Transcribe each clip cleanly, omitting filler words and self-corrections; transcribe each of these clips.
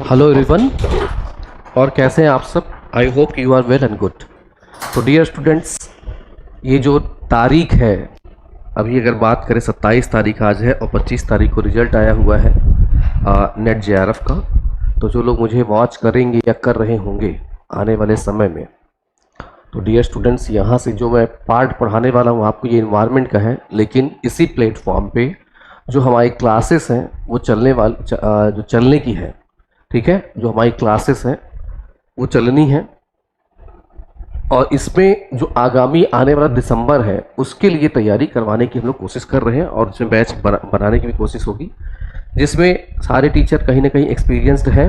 Hello everyone, और कैसे हैं आप सब। I hope you are well and good. तो डियर स्टूडेंट्स, ये जो तारीख है, अभी अगर बात करें 27 तारीख आज है और 25 तारीख को रिजल्ट आया हुआ है नेट जेआरएफ का। तो जो लोग मुझे वॉच करेंगे या कर रहे होंगे आने वाले समय में, तो डियर स्टूडेंट्स, यहाँ से जो मैं पार्ट पढ़ाने वाला हूँ आपको ये इन्वायरमेंट का है, लेकिन इसी प्लेटफॉर्म पे जो हमारी क्लासेस हैं वो जो चलने की है, ठीक है, जो हमारी क्लासेस हैं वो चलनी है। और इसमें जो आगामी आने वाला दिसंबर है उसके लिए तैयारी करवाने की हम लोग कोशिश कर रहे हैं, और इसमें बैच बनाने की भी कोशिश होगी, जिसमें सारे टीचर कहीं ना कहीं एक्सपीरियंस्ड हैं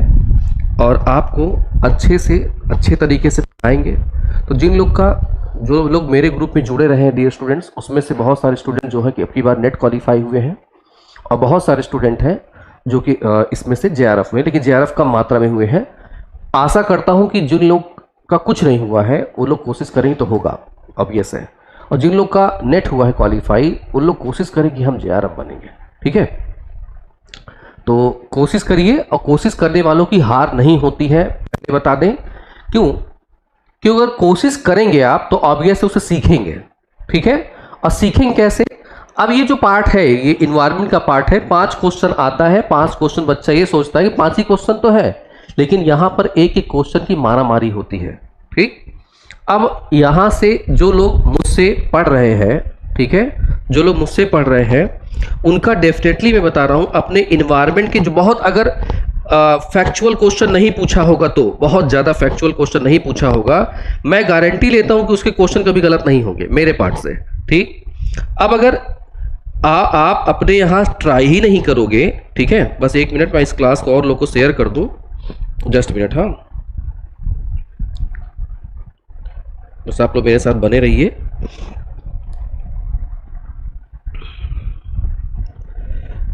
और आपको अच्छे तरीके से पढ़ाएंगे। तो जो लोग मेरे ग्रुप में जुड़े रहे हैं डियर स्टूडेंट्स, उसमें से बहुत सारे स्टूडेंट जो है कि अब की बार नेट क्वालिफाई हुए हैं, और बहुत सारे स्टूडेंट हैं जो कि इसमें से जेआरएफ में, लेकिन जेआरएफ कम मात्रा में हुए हैं। आशा करता हूं कि जिन लोग का कुछ नहीं हुआ है वो लोग कोशिश करेंगे तो होगा, ऑब्वियस है, और जिन लोग का नेट हुआ है क्वालिफाई उन लोग कोशिश करें कि हम जेआरएफ बनेंगे, ठीक है। तो कोशिश करिए, और कोशिश करने वालों की हार नहीं होती है, पहले बता दें। क्योंकि अगर कोशिश करेंगे आप तो ऑब्वियस उसे सीखेंगे, ठीक है। और सीखेंगे कैसे? अब ये जो पार्ट है ये इन्वायरमेंट का पार्ट है। 5 क्वेश्चन आता है, 5 क्वेश्चन बच्चा ये सोचता है कि 5 ही क्वेश्चन तो है, लेकिन यहां पर एक एक क्वेश्चन की मारामारी होती है, ठीक। अब यहां से जो लोग मुझसे पढ़ रहे हैं, ठीक है, जो लोग मुझसे पढ़ रहे हैं उनका डेफिनेटली मैं बता रहा हूं, अपने इन्वायरमेंट के जो बहुत अगर फैक्चुअल क्वेश्चन नहीं पूछा होगा, तो बहुत ज्यादा फैक्चुअल क्वेश्चन नहीं पूछा होगा, मैं गारंटी लेता हूं कि उसके क्वेश्चन कभी गलत नहीं होंगे मेरे पार्ट से, ठीक। अब अगर आप अपने यहां ट्राई ही नहीं करोगे, ठीक है, बस 1 मिनट मैं इस क्लास को और लोगों को शेयर कर दूं, जस्ट मिनट, हाँ, बस आप लोग मेरे साथ बने रहिए।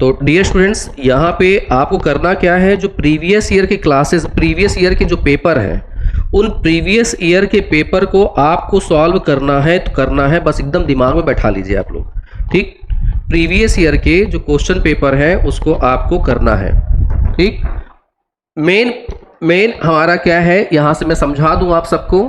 तो डियर स्टूडेंट्स, यहाँ पे आपको करना क्या है, जो प्रीवियस ईयर के क्लासेस, प्रीवियस ईयर के जो पेपर हैं, उन प्रीवियस ईयर के पेपर को आपको सॉल्व करना है, तो करना है, बस एकदम दिमाग में बैठा लीजिए आप लोग, ठीक। प्रीवियस ईयर के जो क्वेश्चन पेपर है उसको आपको करना है, ठीक। मेन हमारा क्या है, यहां से मैं समझा दूं आप सबको,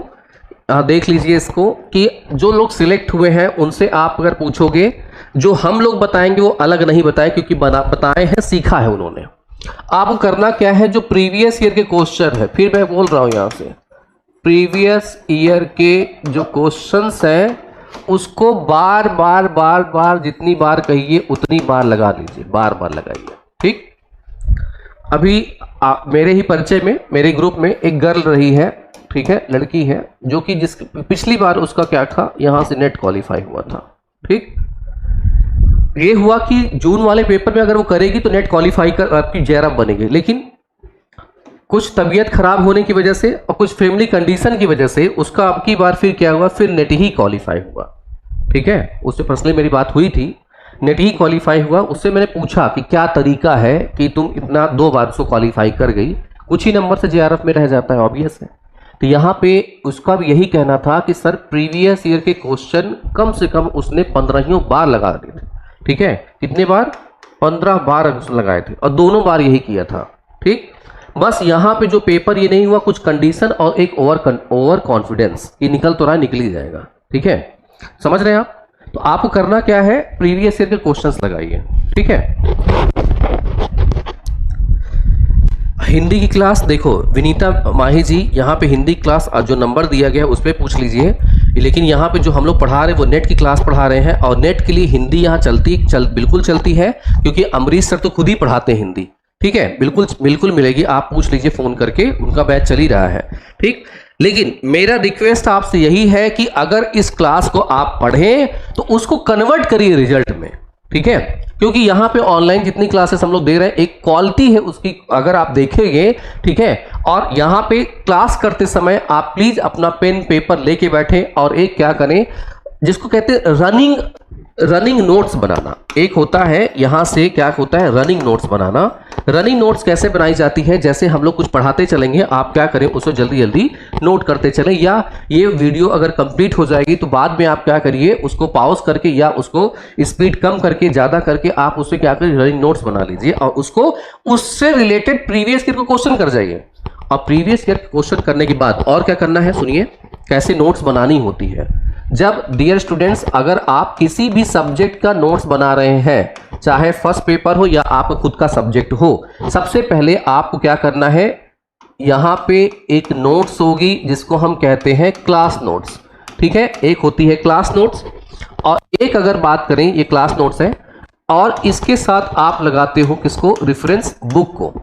देख लीजिए इसको, कि जो लोग सिलेक्ट हुए हैं उनसे आप अगर पूछोगे, जो हम लोग बताएंगे वो अलग नहीं बताए, क्योंकि बताए हैं, सीखा है उन्होंने। आपको करना क्या है, जो प्रीवियस ईयर के क्वेश्चन है, फिर मैं बोल रहा हूं यहां से, प्रीवियस ईयर के जो क्वेश्चंस हैं उसको बार बार जितनी बार कहिए उतनी बार लगा लीजिए, बार बार लगाइए, ठीक। अभी मेरे ही परिचय में, मेरे ग्रुप में एक गर्ल रही है, ठीक है, लड़की है, जो कि पिछली बार उसका क्या था, यहां से नेट क्वालिफाई हुआ था, ठीक। ये हुआ कि जून वाले पेपर में अगर वो करेगी तो नेट क्वालिफाई कर आपकी जेआरएफ बनेगी, लेकिन कुछ तबीयत खराब होने की वजह से और कुछ फैमिली कंडीशन की वजह से उसका अब की बार फिर क्या हुआ, फिर नेट ही क्वालिफाई हुआ, ठीक है। उससे पर्सनली मेरी बात हुई थी, नेट ही क्वालिफाई हुआ। उससे मैंने पूछा कि क्या तरीका है कि तुम इतना 2 बार उसको क्वालिफाई कर गई, कुछ ही नंबर से जेआरएफ में रह जाता है, ऑब्वियस है। तो यहाँ पे उसका भी यही कहना था कि सर प्रीवियस ईयर के क्वेश्चन कम से कम उसने 15 बार लगा दिए थे, ठीक है। कितने बार? 15 बार उसने लगाए थे, और दोनों बार यही किया था, ठीक। बस यहाँ पे जो पेपर ये नहीं हुआ, कुछ कंडीशन और एक ओवर कॉन्फिडेंस, ये निकल तो रहा है, निकल ही जाएगा, ठीक है, समझ रहे हैं आप। तो आपको करना क्या है, प्रीवियस ईयर के क्वेश्चंस लगाइए, ठीक है। हिंदी की क्लास देखो, विनीता माही जी, यहाँ पे हिंदी क्लास जो नंबर दिया गया है उस पर पूछ लीजिए, लेकिन यहाँ पे जो हम लोग पढ़ा रहे हैं वो नेट की क्लास पढ़ा रहे हैं, और नेट के लिए हिंदी यहाँ बिल्कुल चलती है, क्योंकि अमरीश सर तो खुद ही पढ़ाते हैं हिंदी, ठीक है, बिल्कुल मिलेगी, आप पूछ लीजिए फोन करके, उनका बैच चल ही रहा है, ठीक। लेकिन मेरा रिक्वेस्ट आपसे यही है कि अगर इस क्लास को आप पढ़ें तो उसको कन्वर्ट करिए रिजल्ट में, ठीक है, क्योंकि यहाँ पे ऑनलाइन जितनी क्लासेस हम लोग दे रहे हैं एक क्वालिटी है उसकी, अगर आप देखेंगे, ठीक है। और यहाँ पे क्लास करते समय आप प्लीज अपना पेन पेपर लेके बैठे, और एक क्या करें, जिसको कहते हैं रनिंग नोट्स बनाना, एक होता है यहां से क्या होता है रनिंग नोट्स बनाना। रनिंग नोट्स कैसे बनाई जाती है, जैसे हम लोग कुछ पढ़ाते चलेंगे, आप क्या करें उसको जल्दी जल्दी नोट करते चलें, या ये वीडियो अगर कंप्लीट हो जाएगी तो बाद में आप क्या करिए उसको पॉज करके या उसको स्पीड कम करके ज़्यादा करके आप उससे क्या करिए रनिंग नोट्स बना लीजिए और उसको उससे रिलेटेड प्रीवियस ईयर को क्वेश्चन कर जाइए। और प्रीवियस ईयर क्वेश्चन करने के बाद और क्या करना है सुनिए, कैसे नोट्स बनानी होती है। जब डियर स्टूडेंट्स अगर आप किसी भी सब्जेक्ट का नोट्स बना रहे हैं, चाहे फर्स्ट पेपर हो या आपका खुद का सब्जेक्ट हो, सबसे पहले आपको क्या करना है, यहाँ पे एक नोट्स होगी जिसको हम कहते हैं क्लास नोट्स, ठीक है। एक होती है क्लास नोट्स और एक अगर बात करें ये क्लास नोट्स है, और इसके साथ आप लगाते हो किसको, रेफरेंस बुक को।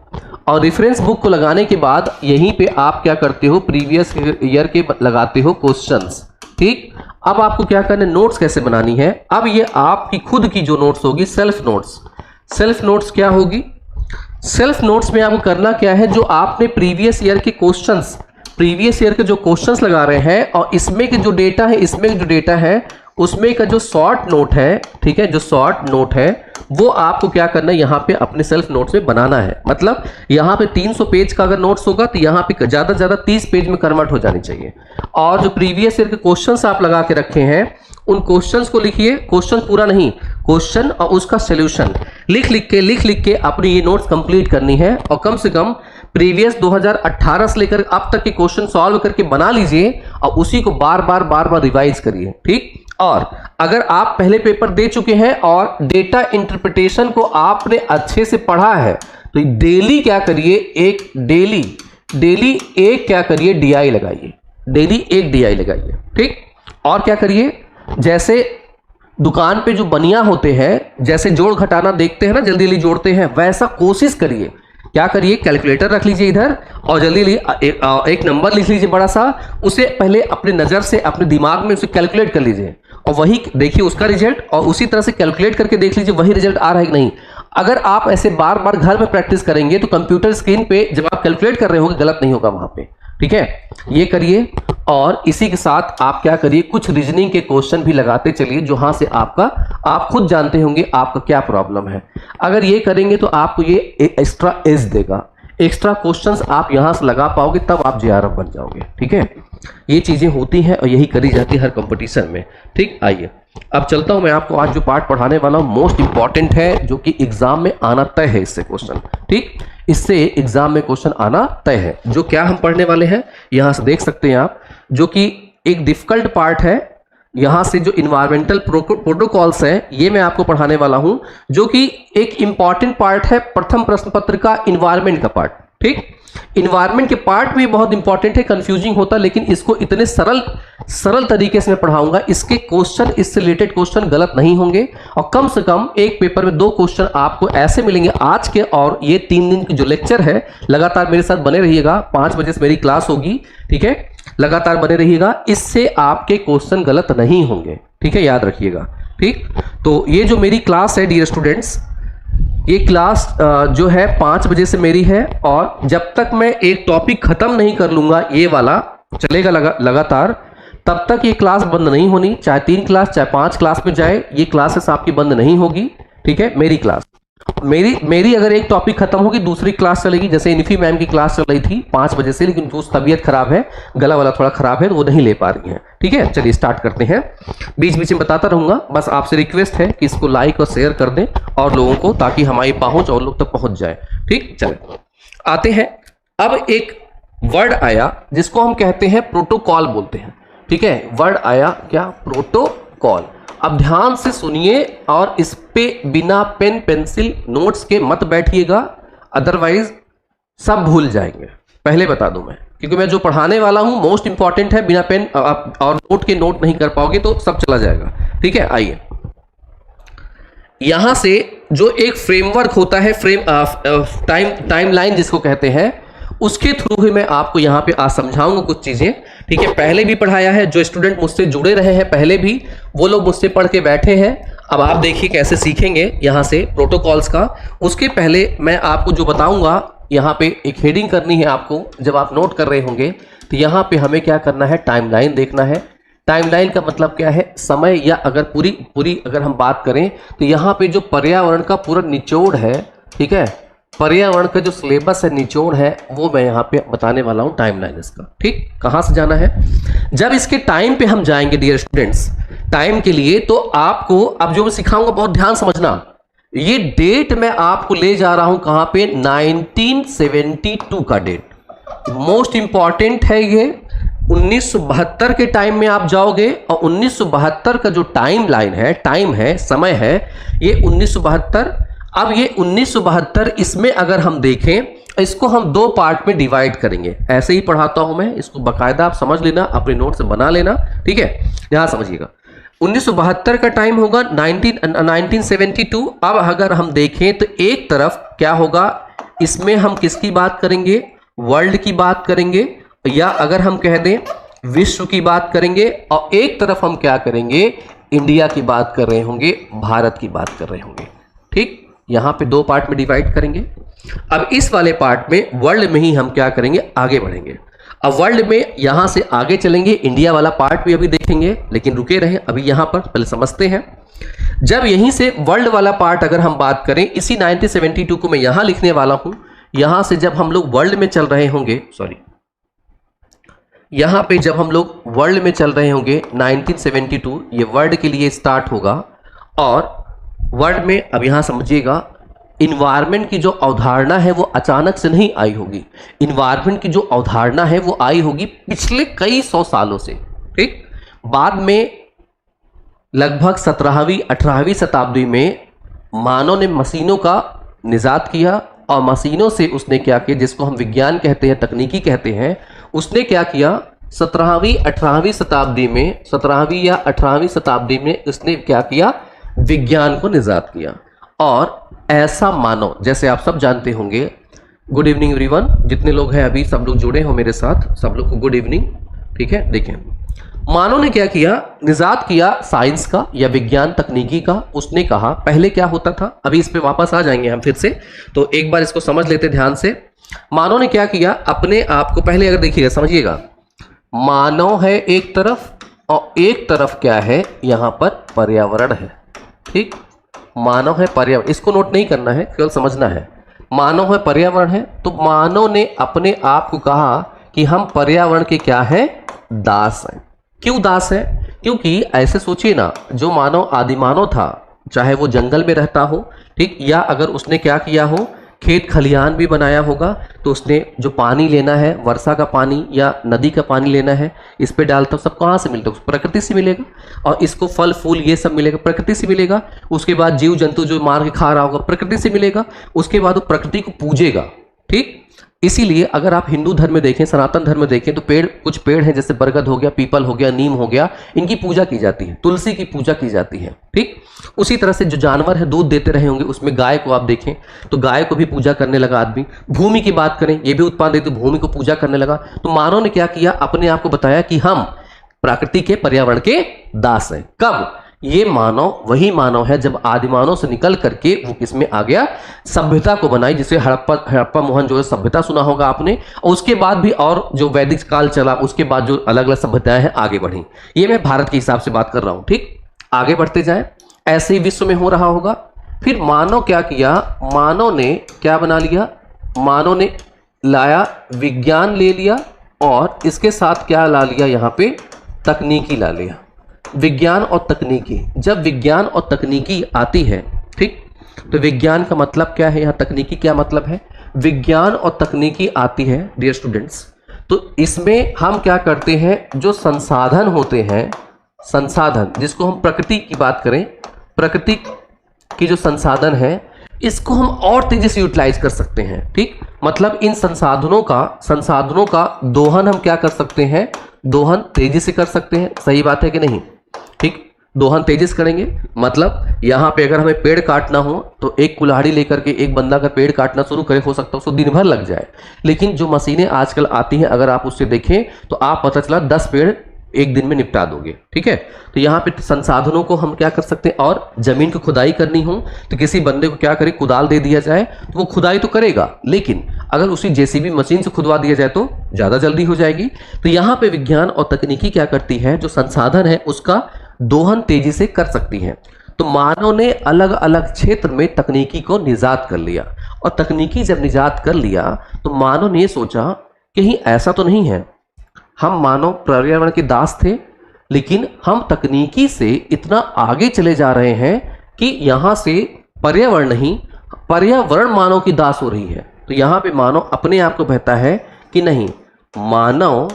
और रेफरेंस बुक को लगाने के बाद यहीं पे आप क्या करते हो, प्रीवियस ईयर के लगाते हो क्वेश्चंस, ठीक। अब आपको क्या करना है, नोट्स कैसे बनानी है। अब ये आपकी खुद की जो नोट्स होगी सेल्फ नोट्स। सेल्फ नोट्स क्या होगी, सेल्फ नोट्स में आपको करना क्या है, जो आपने प्रीवियस ईयर के क्वेश्चंस, प्रीवियस ईयर के जो क्वेश्चंस लगा रहे हैं और इसमें के जो डेटा है, इसमें जो डेटा है उसमें का जो शॉर्ट नोट है, ठीक है, जो शॉर्ट नोट है वो आपको क्या करना है यहाँ पे अपने सेल्फ नोट्स में बनाना है। मतलब यहाँ पे 300 पेज का अगर नोट्स होगा तो यहाँ पे ज्यादा से ज्यादा 30 पेज में कन्वर्ट हो जानी चाहिए। और जो प्रीवियस ईयर के क्वेश्चंस आप लगा के रखे हैं उन क्वेश्चंस को लिखिए, क्वेश्चन पूरा नहीं, क्वेश्चन और उसका सोल्यूशन लिख लिख के अपनी ये नोट्स कंप्लीट करनी है। और कम से कम प्रीवियस 2018 से लेकर अब तक के क्वेश्चन सॉल्व करके बना लीजिए और उसी को बार बार रिवाइज करिए, ठीक। और अगर आप पहले पेपर दे चुके हैं और डेटा इंटरप्रिटेशन को आपने अच्छे से पढ़ा है तो डेली क्या करिए, एक डेली एक क्या करिए DI लगाइए, डेली एक DI लगाइए, ठीक। और क्या करिए, जैसे दुकान पे जो बनिया होते हैं, जैसे जोड़ घटाना देखते हैं ना, जल्दी जल्दी जोड़ते हैं, वैसा कोशिश करिए। क्या करिए, कैलकुलेटर रख लीजिए इधर और जल्दी एक नंबर लिख लीजिए बड़ा सा, उसे पहले अपने नजर से अपने दिमाग में उसे कैलकुलेट कर लीजिए और वही देखिए उसका रिजल्ट, और उसी तरह से कैलकुलेट करके देख लीजिए वही रिजल्ट आ रहा है कि नहीं। अगर आप ऐसे बार बार घर में प्रैक्टिस करेंगे तो कंप्यूटर स्क्रीन पे जब आप कैलकुलेट कर रहे होंगे गलत नहीं होगा वहां पे, ठीक है। ये करिए और इसी के साथ आप क्या करिए, कुछ रीजनिंग के क्वेश्चन भी लगाते चलिए जहां से आपका, आप खुद जानते होंगे आपका क्या प्रॉब्लम है। अगर ये करेंगे तो आपको ये एक्स्ट्रा एज देगा, एक्स्ट्रा क्वेश्चंस आप यहां से लगा पाओगे, तब आप JRF बन जाओगे, ठीक है। ये चीजें होती हैं और यही करी जाती है हर कंपटीशन में, ठीक। आइए अब चलता हूं, मैं आपको आज जो पार्ट पढ़ाने वाला हूं मोस्ट इंपॉर्टेंट है, जो कि एग्जाम में आना तय है इससे क्वेश्चन, ठीक। इससे एग्जाम में क्वेश्चन आना तय है। जो क्या हम पढ़ने वाले हैं यहां से देख सकते हैं आप, जो कि एक डिफिकल्ट पार्ट है। यहां से जो इन्वायरमेंटल प्रोटोकॉल्स है ये मैं आपको पढ़ाने वाला हूं, जो कि एक इंपॉर्टेंट पार्ट है प्रथम प्रश्न पत्र का, इन्वायरमेंट का पार्ट, ठीक। इन्वायरमेंट के पार्ट भी बहुत इंपॉर्टेंट है, कंफ्यूजिंग होता, लेकिन इसको इतने सरल तरीके से मैं पढ़ाऊंगा, इसके क्वेश्चन, इससे रिलेटेड क्वेश्चन गलत नहीं होंगे। और कम से कम एक पेपर में 2 क्वेश्चन आपको ऐसे मिलेंगे आज के, और ये 3 दिन की जो लेक्चर है लगातार मेरे साथ बने रहिएगा, 5 बजे से मेरी क्लास होगी, ठीक है, लगातार बने रहिएगा, इससे आपके क्वेश्चन गलत नहीं होंगे, ठीक है, याद रखिएगा, ठीक। तो ये जो मेरी क्लास है डियर स्टूडेंट्स, ये क्लास जो है 5 बजे से मेरी है, और जब तक मैं एक टॉपिक खत्म नहीं कर लूंगा, ये वाला चलेगा लगातार, तब तक ये क्लास बंद नहीं होनी, चाहे 3 क्लास चाहे 5 क्लास में जाए, ये क्लासेस आपकी बंद नहीं होगी, ठीक है। मेरी क्लास मेरी अगर एक टॉपिक खत्म होगी दूसरी क्लास चलेगी, जैसे इन्फी मैम की क्लास चल रही थी 5 बजे से, लेकिन उनकी तबीयत खराब है, गला वाला थोड़ा खराब है तो वो नहीं ले पा रही है, ठीक है। चलिए स्टार्ट करते हैं, बीच बीच में बताता रहूंगा, बस आपसे रिक्वेस्ट है कि इसको लाइक और शेयर कर दें और लोगों को, ताकि हमारी पहुंच और लोग तक पहुंच जाए, ठीक। चलिए आते हैं, अब एक वर्ड आया जिसको हम कहते हैं प्रोटोकॉल बोलते हैं, ठीक है। वर्ड आया क्या, प्रोटोकॉल। अब ध्यान से सुनिए और इस पे बिना पेन पेंसिल नोट्स के मत बैठिएगा, अदरवाइज सब भूल जाएंगे, पहले बता दूं मैं, क्योंकि मैं जो पढ़ाने वाला हूं मोस्ट इंपॉर्टेंट है, बिना पेन और नोट के नोट नहीं कर पाओगे तो सब चला जाएगा, ठीक है। आइए, यहां से जो एक फ्रेमवर्क होता है, टाइमलाइन जिसको कहते हैं, उसके थ्रू ही मैं आपको यहां पे आज समझाऊंगा कुछ चीजें, ठीक है। पहले भी पढ़ाया है, जो स्टूडेंट मुझसे जुड़े रहे हैं पहले भी, वो लोग मुझसे पढ़ के बैठे हैं। अब आप देखिए कैसे सीखेंगे यहां से प्रोटोकॉल्स का। उसके पहले मैं आपको जो बताऊंगा, यहां पे एक हेडिंग करनी है आपको, जब आप नोट कर रहे होंगे तो यहां पे हमें क्या करना है, टाइमलाइन देखना है। टाइमलाइन का मतलब क्या है, समय, या अगर पूरी अगर हम बात करें तो यहाँ पे जो पर्यावरण का पूरा निचोड़ है, ठीक है, पर्यावरण का जो सिलेबस है, निचोड़ है, वो मैं यहाँ पे बताने वाला हूँ टाइमलाइन इसका। ठीक, कहाँ से जाना है, जब इसके टाइम पे हम जाएंगे डियर स्टूडेंट्स, टाइम के लिए, तो आपको अब जो मैं सिखाऊंगा बहुत ध्यान समझना। ये डेट मैं आपको ले जा रहा हूं कहां पे, 1972 का डेट मोस्ट इंपॉर्टेंट है। ये 1972 के टाइम में आप जाओगे और 1972 का जो टाइम लाइन है, टाइम है, समय है, ये 1972। अब ये 1972, इसमें अगर हम देखें, इसको हम दो पार्ट में डिवाइड करेंगे। ऐसे ही पढ़ाता हूं मैं, इसको बाकायदा आप समझ लेना, अपने नोट से बना लेना, ठीक है, यहां समझिएगा। 1972 का टाइम होगा 1972। अब अगर हम देखें तो एक तरफ क्या होगा, इसमें हम किसकी बात करेंगे, वर्ल्ड की बात करेंगे, या अगर हम कह दें विश्व की बात करेंगे, और एक तरफ हम क्या करेंगे, इंडिया की बात कर रहे होंगे, भारत की बात कर रहे होंगे। ठीक, यहां पे दो पार्ट में डिवाइड करेंगे। अब इस वाले पार्ट में वर्ल्ड में ही हम क्या करेंगे, आगे बढ़ेंगे। अब वर्ल्ड में यहां से आगे चलेंगे, इंडिया वाला पार्ट भी अभी देखेंगे, लेकिन रुके रहे, अभी यहां पर पहले समझते हैं। जब यहीं से वर्ल्ड वाला पार्ट अगर हम बात करें, इसी 1972 को मैं यहां लिखने वाला हूं। यहां से जब हम लोग वर्ल्ड में चल रहे होंगे, यहां पे जब हम लोग वर्ल्ड में चल रहे होंगे 1972, ये वर्ल्ड के लिए स्टार्ट होगा। और वर्ल्ड में अब यहां समझिएगा, इन्वायरमेंट की जो अवधारणा है वो अचानक से नहीं आई होगी। इन्वायरमेंट की जो अवधारणा है वो आई होगी पिछले कई सौ सालों से। ठीक, बाद में लगभग 17वीं 18वीं शताब्दी में मानव ने मशीनों का निजात किया, और मशीनों से उसने क्या किया, जिसको हम विज्ञान कहते हैं, तकनीकी कहते हैं, उसने क्या किया, 17वीं 18वीं शताब्दी में, 17वीं या 18वीं शताब्दी में उसने क्या किया, विज्ञान को निजात किया। और ऐसा मानो, जैसे आप सब जानते होंगे, गुड इवनिंग एवरीवन, जितने लोग हैं अभी सब लोग जुड़े हो मेरे साथ, सब लोग को गुड इवनिंग। ठीक है, देखें, मानो ने क्या किया, निजात किया साइंस का या विज्ञान तकनीकी का। उसने कहा, पहले क्या होता था, अभी इस पे वापस आ जाएंगे हम फिर से, तो एक बार इसको समझ लेते ध्यान से। मानो ने क्या किया, अपने आप को पहले अगर देखिएगा, समझिएगा, मानव है एक तरफ, और एक तरफ क्या है, यहां पर पर्यावरण है। ठीक, मानव है, पर्यावरण, इसको नोट नहीं करना है, केवल समझना है। मानव है, पर्यावरण है, तो मानव ने अपने आप को कहा कि हम पर्यावरण के क्या हैं, दास हैं। क्यों दास है, क्योंकि ऐसे सोचिए ना, जो मानव आदिमानव था, चाहे वो जंगल में रहता हो, ठीक, या अगर उसने क्या किया हो, खेत खलिहान भी बनाया होगा, तो उसने जो पानी लेना है, वर्षा का पानी या नदी का पानी लेना है, इस पे डालता, सब कहाँ से मिलता है, प्रकृति से मिलेगा। और इसको फल फूल ये सब मिलेगा, प्रकृति से मिलेगा। उसके बाद जीव जंतु जो मार के खा रहा होगा, प्रकृति से मिलेगा। उसके बाद वो प्रकृति को पूजेगा। ठीक, इसीलिए अगर आप हिंदू धर्म में देखें, सनातन धर्म में देखें, तो पेड़, कुछ पेड़ हैं, जैसे बरगद हो गया, पीपल हो गया, नीम हो गया, इनकी पूजा की जाती है, तुलसी की पूजा की जाती है। ठीक, उसी तरह से जो जानवर है दूध देते रहे होंगे, उसमें गाय को आप देखें तो गाय को भी पूजा करने लगा आदमी। भूमि की बात करें, ये भी उत्पाद देती, भूमि को पूजा करने लगा। तो मानव ने क्या किया, अपने आप को बताया कि हम प्रकृति के, पर्यावरण के दास हैं। कब, ये मानव वही मानव है जब आदिमानव से निकल करके वो किसमें आ गया, सभ्यता को बनाई, जिसे हड़प्पा मोहनजोदड़ो सभ्यता सुना होगा आपने। और उसके बाद भी और जो वैदिक काल चला, उसके बाद जो अलग अलग सभ्यताएं हैं आगे बढ़ी। ये मैं भारत के हिसाब से बात कर रहा हूं। ठीक, आगे बढ़ते जाएं, ऐसे ही विश्व में हो रहा होगा। फिर मानव क्या किया, मानव ने क्या बना लिया, मानव ने लाया विज्ञान ले लिया, और इसके साथ क्या ला लिया, यहाँ पे तकनीकी ला लिया। विज्ञान और तकनीकी, जब विज्ञान और तकनीकी आती है, ठीक, तो विज्ञान का मतलब क्या है, यहाँ तकनीकी क्या मतलब है, विज्ञान और तकनीकी आती है डियर स्टूडेंट्स, तो इसमें हम क्या करते हैं, जो संसाधन होते हैं, संसाधन जिसको हम प्रकृति की बात करें, प्रकृति की जो संसाधन है, इसको हम और तेजी से यूटिलाइज कर सकते हैं। ठीक, मतलब इन संसाधनों का दोहन हम क्या कर सकते हैं, दोहन तेजी से कर सकते हैं। सही बात है कि नहीं? ठीक, दोहन तेजी से करेंगे, मतलब यहाँ पे अगर हमें पेड़ काटना हो तो एक कुल्हाड़ी लेकर के एक बंदा अगर पेड़ काटना शुरू करे, हो सकता है उसको दिन भर लग जाए। लेकिन जो मशीनें आजकल आती हैं, अगर आप उससे देखें तो आप पता चला 10 पेड़ एक दिन में निपटा दोगे। ठीक है, तो यहाँ पे संसाधनों को हम क्या कर सकते हैं, और जमीन को खुदाई करनी हो तो किसी बंदे को क्या करे, कुदाल दे दिया जाए तो वो खुदाई तो करेगा, लेकिन अगर उसी जेसीबी मशीन से खुदवा दिया जाए तो ज़्यादा जल्दी हो जाएगी। तो यहाँ पे विज्ञान और तकनीकी क्या करती है, जो संसाधन है उसका दोहन तेजी से कर सकती है। तो मानव ने अलग अलग क्षेत्र में तकनीकी को निजात कर लिया, और तकनीकी जब निजात कर लिया तो मानव ने सोचा कहीं ऐसा तो नहीं है हम मानव पर्यावरण के दास थे, लेकिन हम तकनीकी से इतना आगे चले जा रहे हैं कि यहाँ से पर्यावरण नहीं, पर्यावरण मानव की दास हो रही है। तो यहाँ पे मानव अपने आप को कहता है कि नहीं, मानव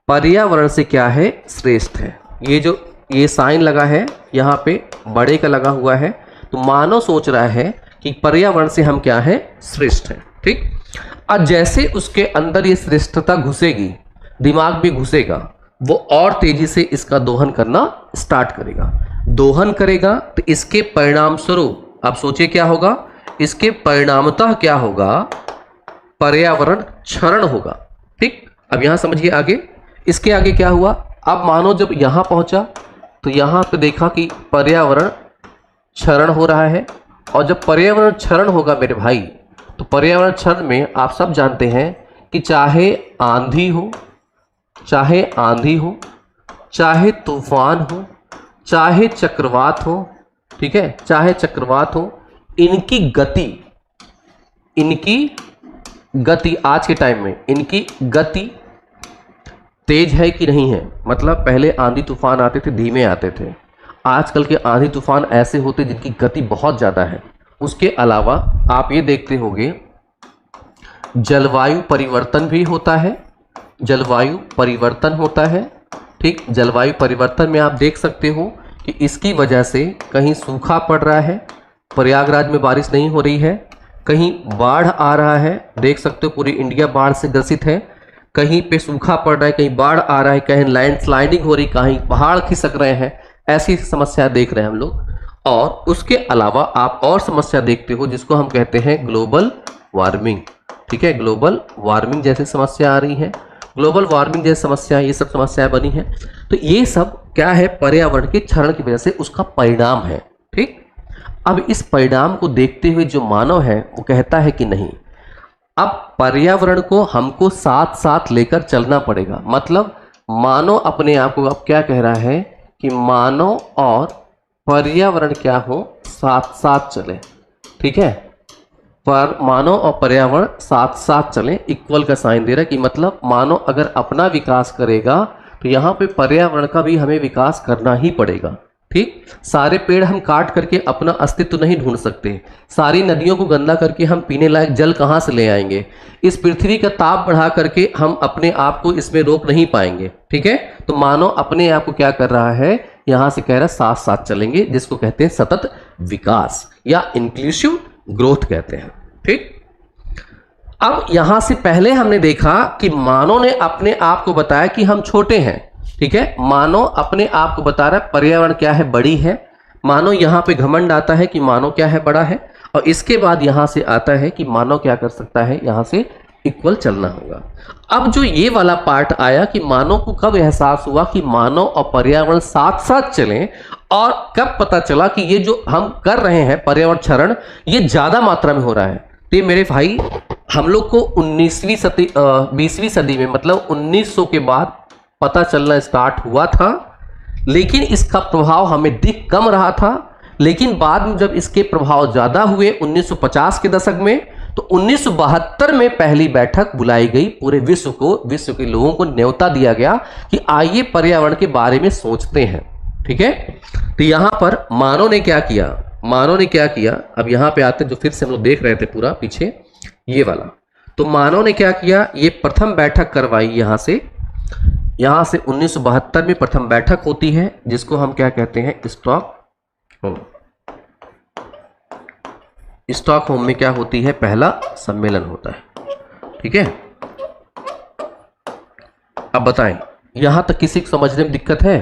पर्यावरण से क्या है, श्रेष्ठ है। ये जो ये साइन लगा है यहाँ पे बड़े का लगा हुआ है, तो मानव सोच रहा है कि पर्यावरण से हम क्या है, श्रेष्ठ है। ठीक, और जैसे उसके अंदर ये श्रेष्ठता घुसेगी, दिमाग भी घुसेगा, वो और तेजी से इसका दोहन करना स्टार्ट करेगा। दोहन करेगा तो इसके परिणाम स्वरूप आप सोचिए क्या होगा, इसके परिणामतः क्या होगा, पर्यावरण क्षरण होगा। ठीक, अब यहां समझिए आगे, इसके आगे क्या हुआ। अब मानो जब यहां पहुंचा तो यहां पे देखा कि पर्यावरण क्षरण हो रहा है, और जब पर्यावरण क्षरण होगा मेरे भाई, तो पर्यावरण क्षरण में आप सब जानते हैं कि चाहे आंधी हो, चाहे आंधी हो, चाहे तूफान हो, चाहे चक्रवात हो, ठीक है, चाहे चक्रवात हो, इनकी गति आज के टाइम में इनकी गति तेज है कि नहीं है। मतलब पहले आंधी तूफान आते थे, धीमे आते थे, आजकल के आंधी तूफान ऐसे होते जिनकी गति बहुत ज़्यादा है। उसके अलावा आप ये देखते होंगे जलवायु परिवर्तन भी होता है, जलवायु परिवर्तन होता है। ठीक, जलवायु परिवर्तन में आप देख सकते हो कि इसकी वजह से कहीं सूखा पड़ रहा है, प्रयागराज में बारिश नहीं हो रही है, कहीं बाढ़ आ रहा है, देख सकते हो पूरी इंडिया बाढ़ से ग्रसित है, कहीं पे सूखा पड़ रहा है, कहीं बाढ़ आ रहा है, कहीं लैंडस्लाइडिंग हो रही, कहीं पहाड़ खिसक रहे हैं, ऐसी समस्या देख रहे हैं हम लोग। और उसके अलावा आप और समस्या देखते हो जिसको हम कहते हैं ग्लोबल वार्मिंग। ठीक है, ग्लोबल वार्मिंग जैसी समस्या आ रही है, ग्लोबल वार्मिंग जैसी समस्या, ये सब समस्याएं बनी है। तो ये सब क्या है, पर्यावरण के क्षरण की वजह से उसका परिणाम है। ठीक, अब इस परिणाम को देखते हुए जो मानव है वो कहता है कि नहीं, अब पर्यावरण को हमको साथ साथ लेकर चलना पड़ेगा। मतलब मानव अपने आप को अब क्या कह रहा है कि मानव और पर्यावरण क्या हो, साथ साथ चले। ठीक है, पर मानव और पर्यावरण साथ साथ चलें, इक्वल का साइन दे रहा है कि मतलब मानव अगर अपना विकास करेगा तो यहाँ पे पर्यावरण का भी हमें विकास करना ही पड़ेगा। ठीक, सारे पेड़ हम काट करके अपना अस्तित्व नहीं ढूंढ सकते, सारी नदियों को गंदा करके हम पीने लायक जल कहाँ से ले आएंगे, इस पृथ्वी का ताप बढ़ा करके हम अपने आप को इसमें रोक नहीं पाएंगे। ठीक है, तो मानव अपने आप को क्या कर रहा है, यहाँ से कह रहा है साथ साथ चलेंगे, जिसको कहते हैं सतत विकास या इंक्लूसिव ग्रोथ कहते हैं। ठीक, अब यहां से पहले हमने देखा कि मानव ने अपने आप को बताया कि हम छोटे हैं। ठीक है, मानव अपने आप को बता रहा है पर्यावरण क्या है, बड़ी है। मानव यहां पे घमंड आता है कि मानव क्या है, बड़ा है, और इसके बाद यहां से आता है कि मानव क्या कर सकता है, यहां से इक्वल चलना होगा। अब जो ये वाला पार्ट आया कि मानव को कब एहसास हुआ कि मानव और पर्यावरण साथ साथ चलें, और कब पता चला कि ये जो हम कर रहे हैं पर्यावरण क्षरण, ये ज्यादा मात्रा में हो रहा है। तो ये मेरे भाई हम लोग को 20वीं सदी में मतलब 1900 के बाद पता चलना स्टार्ट हुआ था, लेकिन इसका प्रभाव हमें दिख कम रहा था। लेकिन बाद में जब इसके प्रभाव ज़्यादा हुए 1950 के दशक में, तो 1972 में पहली बैठक बुलाई गई, पूरे विश्व के लोगों को न्योता दिया गया कि आइए पर्यावरण के बारे में सोचते हैं। ठीक है, तो यहाँ पर मानव ने क्या किया, अब यहाँ पे आते जो फिर से हम लोग देख रहे थे पूरा पीछे ये वाला। तो मानव ने क्या किया, ये प्रथम बैठक करवाई यहाँ से 1972 में प्रथम बैठक होती है, जिसको हम क्या कहते हैं, स्टॉकहोम में क्या होती है, पहला सम्मेलन होता है। ठीक है, अब बताएं यहां तक किसी को समझने में दिक्कत है,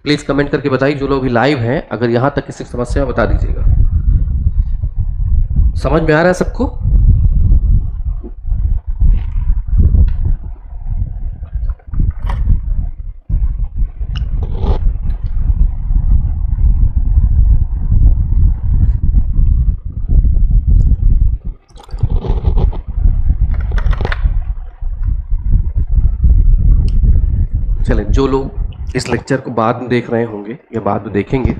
प्लीज कमेंट करके बताइए। जो लोग भी लाइव हैं, अगर यहां तक किसी समस्या बता दीजिएगा। समझ में आ रहा है सबको? जो लोग इस लेक्चर को बाद में देख रहे होंगे या बाद में देखेंगे,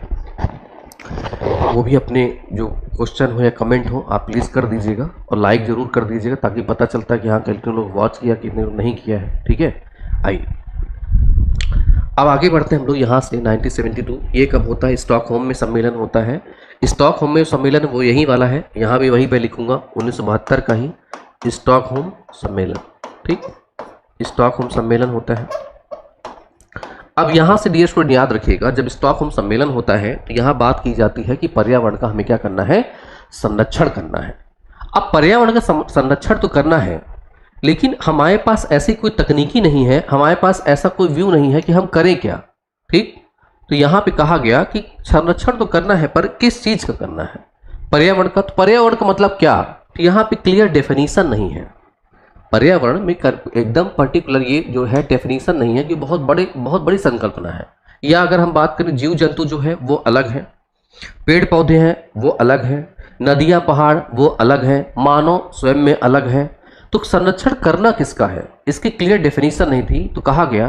वो भी अपने जो क्वेश्चन हो या कमेंट हो आप प्लीज़ कर दीजिएगा और लाइक ज़रूर कर दीजिएगा, ताकि पता चलता है कि हाँ कितने लोग वॉच किया कितने लोग नहीं किया है। ठीक है, आइए अब आगे बढ़ते हैं हम लोग यहाँ से। 1972 ये कब होता है? स्टॉकहोम में सम्मेलन होता है। स्टॉकहोम में सम्मेलन वो यही वाला है, यहाँ भी वही पे लिखूंगा 1972 का ही स्टॉकहोम सम्मेलन। ठीक, स्टॉकहोम सम्मेलन होता है। अब यहाँ से डियर स्टूडेंट याद रखिएगा, जब स्टॉकहोम सम्मेलन होता है तो यहाँ बात की जाती है कि पर्यावरण का हमें क्या करना है? संरक्षण करना है। अब पर्यावरण का संरक्षण तो करना है, लेकिन हमारे पास ऐसी कोई तकनीकी नहीं है, हमारे पास ऐसा कोई व्यू नहीं है कि हम करें क्या। ठीक, तो यहाँ पे कहा गया कि संरक्षण तो करना है, पर किस चीज़ का करना है? पर्यावरण का। तो पर्यावरण का मतलब क्या? तो यहाँ पे क्लियर डेफिनेशन नहीं है। पर्यावरण में एकदम पर्टिकुलर ये जो है डेफिनेशन नहीं है, कि बहुत बड़ी संकल्पना है। या अगर हम बात करें जीव जंतु जो है वो अलग है, पेड़ पौधे हैं वो अलग है, नदियाँ पहाड़ वो अलग है, मानव स्वयं में अलग है। तो संरक्षण करना किसका है, इसकी क्लियर डेफिनेशन नहीं थी। तो कहा गया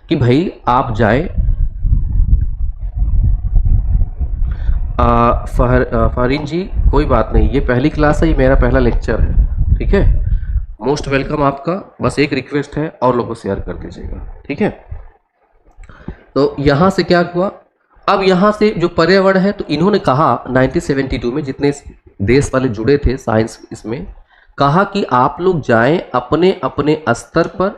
कि भाई आप जाए फरीन जी, कोई बात नहीं, ये पहली क्लास है, ये मेरा पहला लेक्चर है। ठीक है, मोस्ट वेलकम आपका। बस एक रिक्वेस्ट है और लोगों को शेयर कर दीजिएगा। ठीक है, तो यहाँ से क्या हुआ? अब यहाँ से जो पर्यावरण है, तो इन्होंने कहा 1972 में जितने देश वाले जुड़े थे साइंस इसमें, कहा कि आप लोग जाएं अपने अपने स्तर पर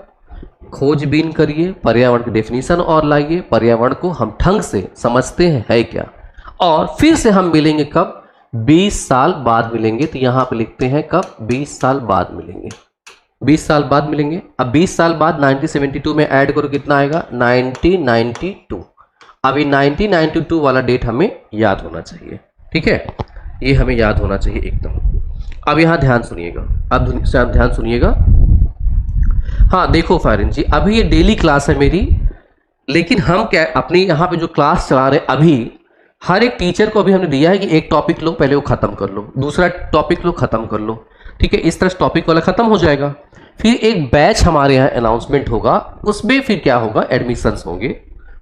खोजबीन करिए, पर्यावरण की डेफिनेशन और लाइए, पर्यावरण को हम ढंग से समझते हैं है क्या, और फिर से हम मिलेंगे कब? 20 साल बाद मिलेंगे। तो यहाँ पे लिखते हैं कब? 20 साल बाद मिलेंगे, 20 साल बाद मिलेंगे। अब 20 साल बाद 1972 में ऐड करो, कितना आएगा? 1992। अभी 1992 वाला डेट हमें याद होना चाहिए। ठीक है, ये हमें याद होना चाहिए एकदम। अब यहाँ ध्यान सुनिएगा, अब ध्यान सुनिएगा। हाँ देखो फारिन जी, अभी ये डेली क्लास है मेरी, लेकिन हम क्या अपने यहाँ पे जो क्लास चला रहे अभी, हर एक टीचर को अभी हमने दिया है कि एक टॉपिक लो, पहले वो खत्म कर लो, दूसरा टॉपिक लो, खत्म कर लो। ठीक है, इस तरह टॉपिक वाला खत्म हो जाएगा। फिर एक बैच हमारे यहाँ अनाउंसमेंट होगा, उसमें फिर क्या होगा? एडमिशन्स होंगे।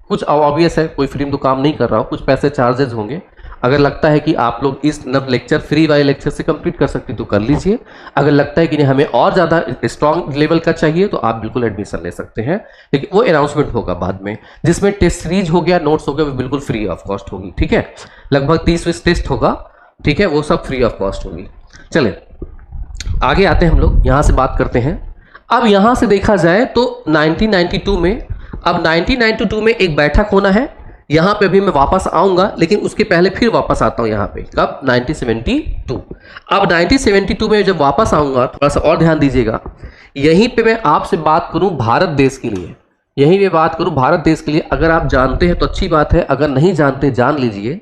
कुछ ऑब्वियस है, कोई फ्री में तो काम नहीं कर रहा हो, कुछ पैसे चार्जेस होंगे। अगर लगता है कि आप लोग इस लेक्चर फ्री वाले लेक्चर से कंप्लीट कर सकते तो कर लीजिए। अगर लगता है कि नहीं हमें और ज़्यादा स्ट्रॉन्ग लेवल का चाहिए तो आप बिल्कुल एडमिशन ले सकते हैं, लेकिन वो अनाउंसमेंट होगा बाद में, जिसमें टेस्ट सीरीज हो गया, नोट्स हो गया, वो बिल्कुल फ्री ऑफ कॉस्ट होगी। ठीक है, लगभग 30-20 टेस्ट होगा। ठीक है, वो सब फ्री ऑफ कॉस्ट होगी। चले आगे आते हैं, हम लोग यहाँ से बात करते हैं। अब यहाँ से देखा जाए तो 1992 में, अब 1992 में एक बैठक होना है। यहाँ पे अभी मैं वापस आऊँगा, लेकिन उसके पहले फिर वापस आता हूँ यहाँ पे, कब? 1972। अब 1972 में जब वापस आऊँगा, थोड़ा सा और ध्यान दीजिएगा, यहीं पे मैं आपसे बात करूँ भारत देश के लिए, यहीं पे बात करूँ भारत देश के लिए। अगर आप जानते हैं तो अच्छी बात है, अगर नहीं जानते जान लीजिए।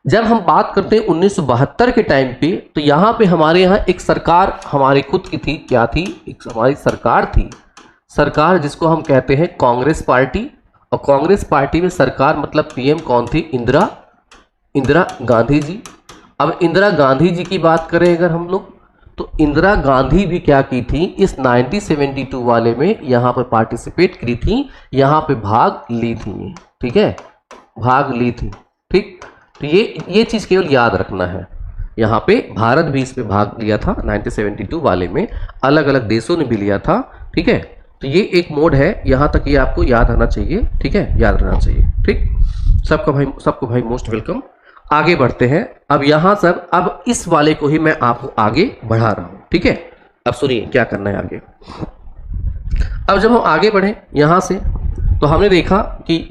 जब हम बात करते हैं 1972 के टाइम पे, तो यहाँ पे हमारे यहाँ एक सरकार हमारी खुद की थी। क्या थी? एक हमारी सरकार थी, सरकार जिसको हम कहते हैं कांग्रेस पार्टी। और कांग्रेस पार्टी में सरकार मतलब पीएम कौन थी? इंदिरा गांधी जी। अब इंदिरा गांधी जी की बात करें अगर हम लोग, तो इंदिरा गांधी भी क्या की थी? इस 1972 वाले में यहाँ पर पार्टिसिपेट की थी, यहाँ पे भाग ली थी। ठीक है, भाग ली थी। ठीक, तो ये चीज़ केवल याद रखना है। यहाँ पे भारत भी इसमें भाग लिया था 1972 वाले में, अलग अलग देशों ने भी लिया था। ठीक है, तो ये एक मोड है, यहाँ तक ये आपको याद आना चाहिए। ठीक है, याद रहना चाहिए। ठीक, सबको भाई मोस्ट वेलकम। आगे बढ़ते हैं। अब यहाँ सर, अब इस वाले को ही मैं आपको आगे बढ़ा रहा हूँ। ठीक है, अब सुनिए क्या करना है आगे। अब जब हम आगे बढ़े यहाँ से, तो हमने देखा कि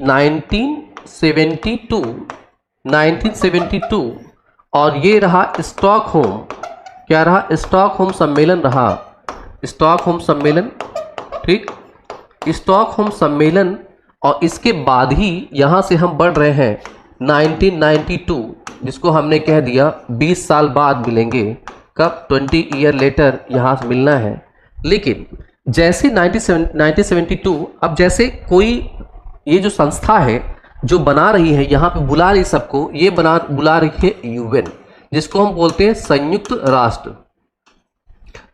1972 और ये रहा स्टॉकहोम। क्या रहा? स्टॉकहोम सम्मेलन रहा, स्टॉकहोम सम्मेलन। ठीक, स्टॉकहोम सम्मेलन, और इसके बाद ही यहाँ से हम बढ़ रहे हैं 1992, जिसको हमने कह दिया 20 साल बाद मिलेंगे। कब? 20 ईयर लेटर यहाँ से मिलना है। लेकिन जैसे 1972, अब जैसे कोई ये जो संस्था है जो बना रही है, यहाँ पे बुला रही सबको, ये बुला रही है यूएन, जिसको हम बोलते हैं संयुक्त राष्ट्र।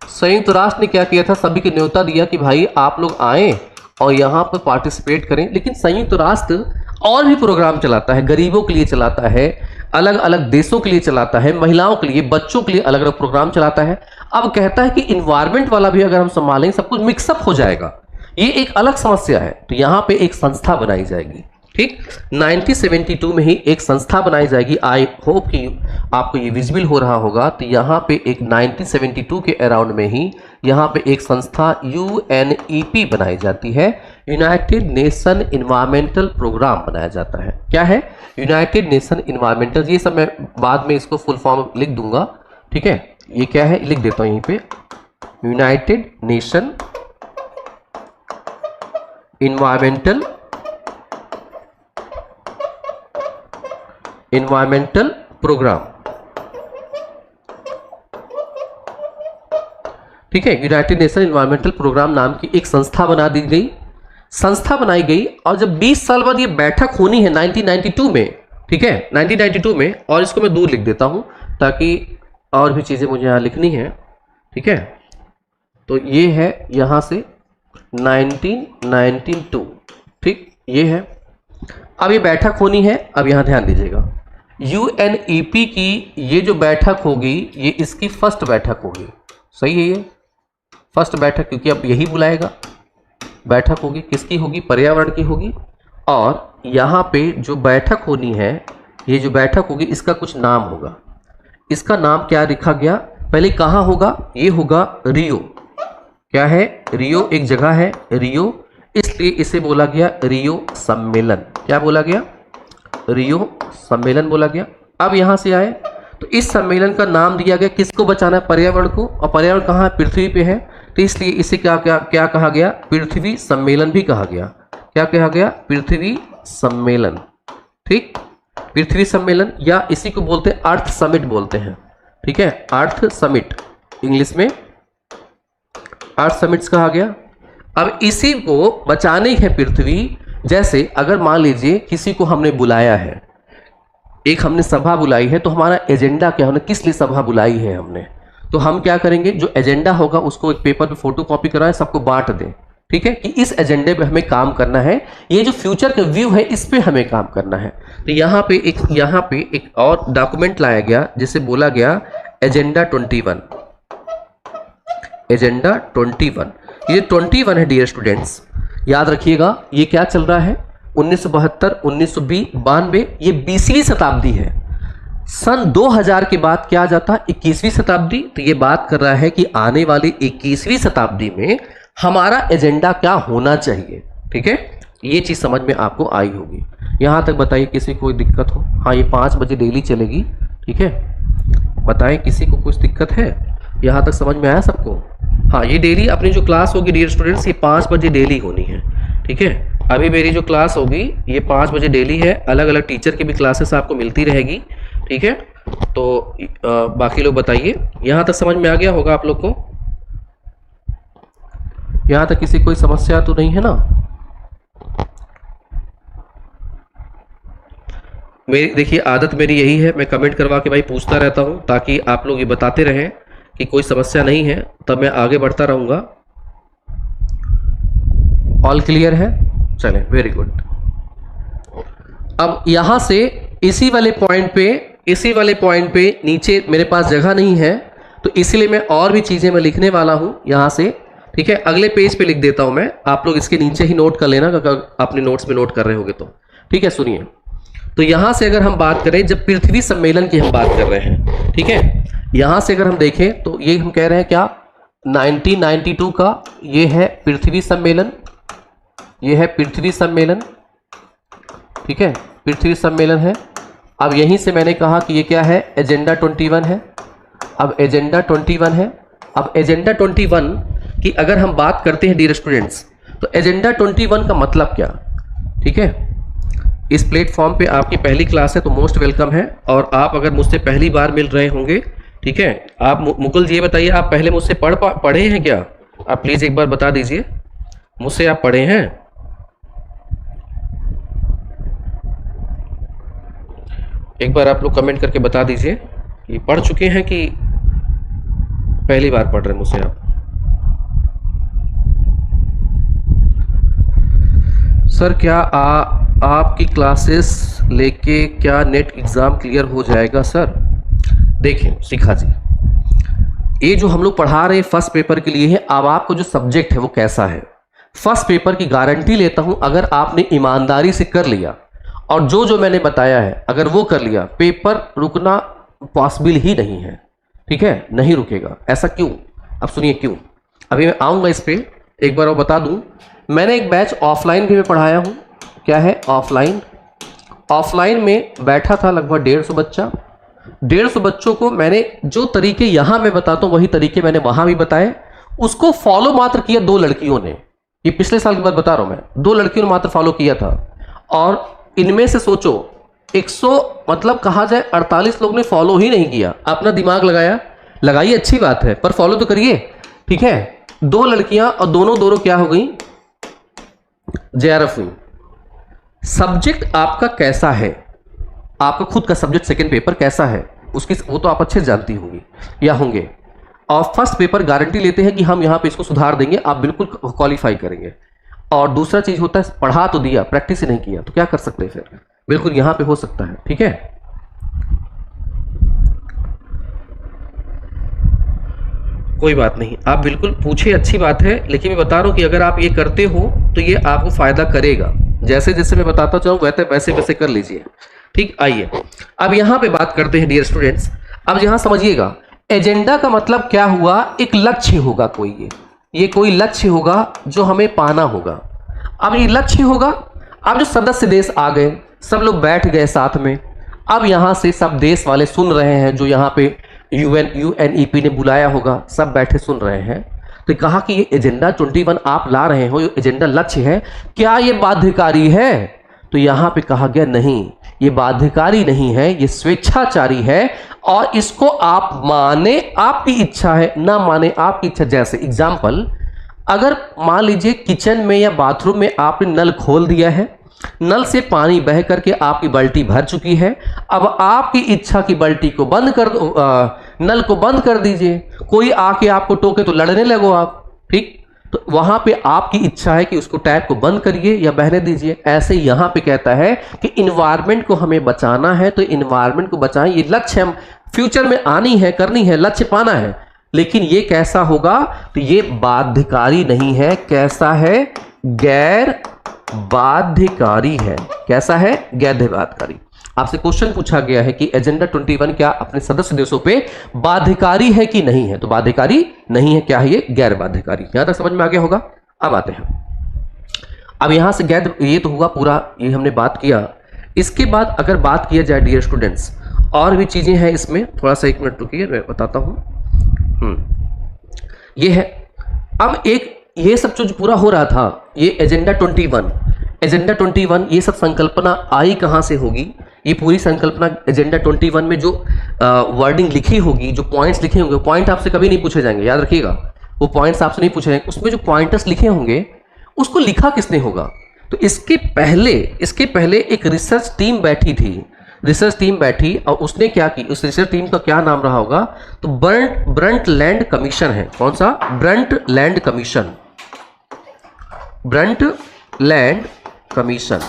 संयुक्त राष्ट्र ने क्या किया था? सभी को न्योता दिया कि भाई आप लोग आए और यहाँ पर पार्टिसिपेट करें। लेकिन संयुक्त राष्ट्र और भी प्रोग्राम चलाता है, गरीबों के लिए चलाता है, अलग अलग देशों के लिए चलाता है, महिलाओं के लिए, बच्चों के लिए अलग अलग प्रोग्राम चलाता है। अब कहता है कि इन्वायरमेंट वाला भी अगर हम संभालें सब कुछ मिक्सअप हो जाएगा, ये एक अलग समस्या है। तो यहाँ पे एक संस्था बनाई जाएगी, ठीक। 1972 में ही एक संस्था बनाई जाएगी। आई होप कि आपको ये विजिबल हो रहा होगा। तो यहाँ पे एक 1972 के अराउंड में ही यहाँ पे एक संस्था UNEP बनाई जाती है, यूनाइटेड नेशन इन्वायरमेंटल प्रोग्राम बनाया जाता है। क्या है? यूनाइटेड नेशन इन्वायरमेंटल, ये सब मैं बाद में इसको फुल फॉर्म लिख दूंगा, ठीक है। ये क्या है लिख देता हूँ यहीं पे, यूनाइटेड नेशन इन्वायरमेंटल प्रोग्राम, ठीक है। यूनाइटेड नेशन इन्वायरमेंटल प्रोग्राम नाम की एक संस्था बना दी गई, संस्था बनाई गई। और जब 20 साल बाद ये बैठक होनी है 1992 में, ठीक है, 1992 में, और इसको मैं दूर लिख देता हूं ताकि और भी चीजें मुझे यहां लिखनी है, ठीक है। तो ये है यहां से 1992, ठीक, ये है। अब ये बैठक होनी है, अब यहां ध्यान दीजिएगा, UNEP की ये जो बैठक होगी ये इसकी फर्स्ट बैठक होगी, सही है, ये फर्स्ट बैठक, क्योंकि अब यही बुलाएगा। बैठक होगी किसकी होगी? पर्यावरण की होगी। और यहाँ पे जो बैठक होनी है, ये जो बैठक होगी इसका कुछ नाम होगा। इसका नाम क्या लिखा गया? पहले कहाँ होगा? ये होगा रियो। क्या है? रियो एक जगह है, रियो, इसलिए इसे बोला गया रियो सम्मेलन। क्या बोला गया? रियो सम्मेलन बोला गया। अब यहाँ से आए तो इस सम्मेलन का नाम दिया गया, किसको बचाना है? पर्यावरण को। और पर्यावरण कहाँ है? पृथ्वी पे है, तो इसलिए इसे क्या क्या क्या कहा गया? पृथ्वी सम्मेलन भी कहा गया। क्या कहा गया? पृथ्वी सम्मेलन, ठीक, पृथ्वी सम्मेलन, या इसी को बोलते हैं अर्थ समिट बोलते हैं, ठीक है, अर्थ समिट, इंग्लिश में अर्थ समिट्स कहा गया। अब इसी को बचाने है पृथ्वी। जैसे अगर मान लीजिए किसी को हमने बुलाया है, एक हमने सभा बुलाई है, तो हमारा एजेंडा क्या होना, किस लिए सभा बुलाई है हमने, तो हम क्या करेंगे, जो एजेंडा होगा उसको एक पेपर पे फोटो कॉपी कराएं, सबको बांट दें, ठीक है, कि इस एजेंडे पे हमें काम करना है, ये जो फ्यूचर का व्यू है इस पे हमें काम करना है। तो यहाँ पे एक और डॉक्यूमेंट लाया गया जिसे बोला गया एजेंडा 21। एजेंडा 21, ये 21 है डियर स्टूडेंट्स, याद रखिएगा। ये क्या चल रहा है? 1972, 1920, 92, ये 20वीं शताब्दी है। सन 2000 के बाद क्या आ जाता? 21वीं शताब्दी। तो ये बात कर रहा है कि आने वाली 21वीं शताब्दी में हमारा एजेंडा क्या होना चाहिए, ठीक है। ये चीज समझ में आपको आई होगी। यहां तक बताइए किसी को कोई दिक्कत हो? हाँ, ये 5 बजे डेली चलेगी, ठीक है, बताएं किसी को कुछ दिक्कत है? यहां तक समझ में आया सबको? हाँ, ये डेली अपनी जो क्लास होगी डियर स्टूडेंट्स, ये 5 बजे डेली होनी है, ठीक है। अभी मेरी जो क्लास होगी ये 5 बजे डेली है, अलग अलग टीचर की भी क्लासेस आपको मिलती रहेगी, ठीक है। तो बाकी लोग बताइए, यहाँ तक समझ में आ गया होगा आप लोग को? यहाँ तक किसी कोई समस्या तो नहीं है ना? मेरी देखिए आदत मेरी यही है, मैं कमेंट करवा के भाई पूछता रहता हूँ ताकि आप लोग ये बताते रहें कि कोई समस्या नहीं है, तब मैं आगे बढ़ता रहूँगा। ऑल क्लियर है? चलें, वेरी गुड। अब यहां से इसी वाले पॉइंट पे नीचे मेरे पास जगह नहीं है, तो इसीलिए मैं और भी चीजें मैं लिखने वाला हूं यहां से, ठीक है। अगले पेज पे लिख देता हूं मैं, आप लोग इसके नीचे ही नोट कर लेना अगर अपने नोट्स में नोट कर रहे होगे तो, ठीक है। सुनिए, तो यहां से अगर हम बात करें, जब पृथ्वी सम्मेलन की हम बात कर रहे हैं, ठीक है, यहां से अगर हम देखें तो ये हम कह रहे हैं क्या, 1992 का ये है पृथ्वी सम्मेलन, ये है पृथ्वी सम्मेलन, ठीक है, पृथ्वी सम्मेलन है। अब यहीं से मैंने कहा कि ये क्या है, एजेंडा 21 है। अब एजेंडा 21 है। अब एजेंडा 21 की अगर हम बात करते हैं डियर स्टूडेंट्स, तो एजेंडा 21 का मतलब क्या, ठीक है। इस प्लेटफॉर्म पे आपकी पहली क्लास है तो मोस्ट वेलकम है, और आप अगर मुझसे पहली बार मिल रहे होंगे, ठीक है, आप मुकुल जी बताइए, आप पहले मुझसे पढ़े हैं क्या? आप प्लीज एक बार बता दीजिए, मुझसे आप पढ़े हैं? एक बार आप लोग कमेंट करके बता दीजिए कि पढ़ चुके हैं कि पहली बार पढ़ रहे हैं मुझसे आप। सर क्या आपकी क्लासेस लेके क्या नेट एग्ज़ाम क्लियर हो जाएगा सर? देखिए शिखा जी, ये जो हम लोग पढ़ा रहे हैं फर्स्ट पेपर के लिए है। अब आपको जो सब्जेक्ट है वो कैसा है, फर्स्ट पेपर की गारंटी लेता हूं, अगर आपने ईमानदारी से कर लिया और जो मैंने बताया है अगर वो कर लिया, पेपर रुकना पॉसिबल ही नहीं है। ठीक है, नहीं रुकेगा। ऐसा क्यों? अब सुनिए क्यों। अभी मैं आऊँगा इस पर, एक बार और बता दूँ, मैंने एक बैच ऑफलाइन भी मैं पढ़ाया हूँ। क्या है? ऑफलाइन में बैठा था लगभग 150 बच्चा। 150 बच्चों को मैंने जो तरीके यहाँ मैं बताता हूँ वही तरीके मैंने वहाँ भी बताए। उसको फॉलो मात्र किया 2 लड़कियों ने। ये पिछले साल की बात बता रहा हूँ मैं। 2 लड़कियों ने मात्र फॉलो किया था और इनमें से सोचो 100 मतलब कहा जाए 48 लोग ने फॉलो ही नहीं किया। अपना दिमाग लगाइए, अच्छी बात है, पर फॉलो तो करिए। ठीक है, 2 लड़कियां और दोनों क्या हो गई? JRF हुई। सब्जेक्ट आपका कैसा है, आपका खुद का सब्जेक्ट सेकंड पेपर कैसा है उसकी वो तो आप अच्छे जानती होंगी या होंगे। और फर्स्ट पेपर गारंटी लेते हैं कि हम यहाँ पे इसको सुधार देंगे, आप बिल्कुल क्वालिफाई करेंगे। और दूसरा चीज होता है, पढ़ा तो दिया, प्रैक्टिस ही नहीं किया तो क्या कर सकते हैं फिर? बिल्कुल यहाँ पे हो सकता है। ठीक है, कोई बात नहीं, आप बिल्कुल पूछे, अच्छी बात है। लेकिन मैं बता रहा हूँ कि अगर आप ये करते हो तो ये आपको फायदा करेगा। जैसे जैसे मैं बताता चाहूँ वैसे वैसे कर लीजिए। ठीक, आइए अब यहाँ पे बात करते हैं डियर स्टूडेंट्स। अब यहाँ समझिएगा, एजेंडा का मतलब क्या हुआ? एक लक्ष्य होगा कोई, ये कोई लक्ष्य होगा जो हमें पाना होगा। अब ये लक्ष्य होगा, अब जो सदस्य देश आ गए, सब लोग बैठ गए साथ में। अब यहाँ से सब देश वाले सुन रहे हैं, जो यहाँ पे UNEP ने बुलाया होगा, सब बैठे सुन रहे हैं। तो कहा कि ये एजेंडा 21 आप ला रहे हो, ये एजेंडा लक्ष्य है, क्या ये बाध्यकारी है? तो यहाँ पे कहा गया नहीं, ये बाध्यकारी नहीं है, ये स्वेच्छाचारी है और इसको आप माने आपकी इच्छा है, ना माने आपकी इच्छा। जैसे एग्जाम्पल, अगर मान लीजिए किचन में या बाथरूम में आपने नल खोल दिया है, नल से पानी बह करके आपकी बाल्टी भर चुकी है, अब आपकी इच्छा की बाल्टी को बंद कर नल को बंद कर दीजिए। कोई आके आपको टोके तो लड़ने लगो आप। ठीक, तो वहां पे आपकी इच्छा है कि उसको टैप को बंद करिए या बहने दीजिए। ऐसे यहां पे कहता है कि इन्वायरमेंट को हमें बचाना है, तो इन्वायरमेंट को बचाएं, ये लक्ष्य हम फ्यूचर में आनी है, करनी है, लक्ष्य पाना है। लेकिन ये कैसा होगा? तो ये बाध्यकारी नहीं है। कैसा है? गैर बाध्यकारी है। कैसा है? गैर बाध्यकारी। आपसे क्वेश्चन पूछा गया है कि एजेंडा 21 क्या अपने सदस्य देशों पे बाध्यकारी है कि नहीं है? तो बाध्यकारी नहीं है। क्या है ये? गैर बाध्यकारी। यहां तक समझ में आ गया होगा। अब आते हैं, अब यहां से गैर, ये तो हुआ पूरा, ये हमने बात किया। इसके बाद अगर बात किया जाए डियर स्टूडेंट्स, और भी चीजें हैं इसमें, थोड़ा सा 1 मिनट रुकिए, मैं बताता हूं। ये है, अब एक ये सब जो पूरा हो रहा था, ये एजेंडा 21 ये सब संकल्पना आई कहाँ से होगी? ये पूरी संकल्पना एजेंडा 21 में जो वर्डिंग लिखी होगी, जो पॉइंट्स लिखे होंगे, पॉइंट आपसे कभी नहीं पूछे जाएंगे, याद रखिएगा, वो पॉइंट्स आपसे नहीं पूछे जाएंगे। उसमें जो पॉइंटर्स लिखे होंगे उसको लिखा किसने होगा? तो इसके पहले एक रिसर्च टीम बैठी और उसने क्या की? उस रिसर्च टीम का क्या नाम रहा होगा? तो ब्रंट लैंड कमीशन है। कौन सा? Brunt land commission. Brunt land commission.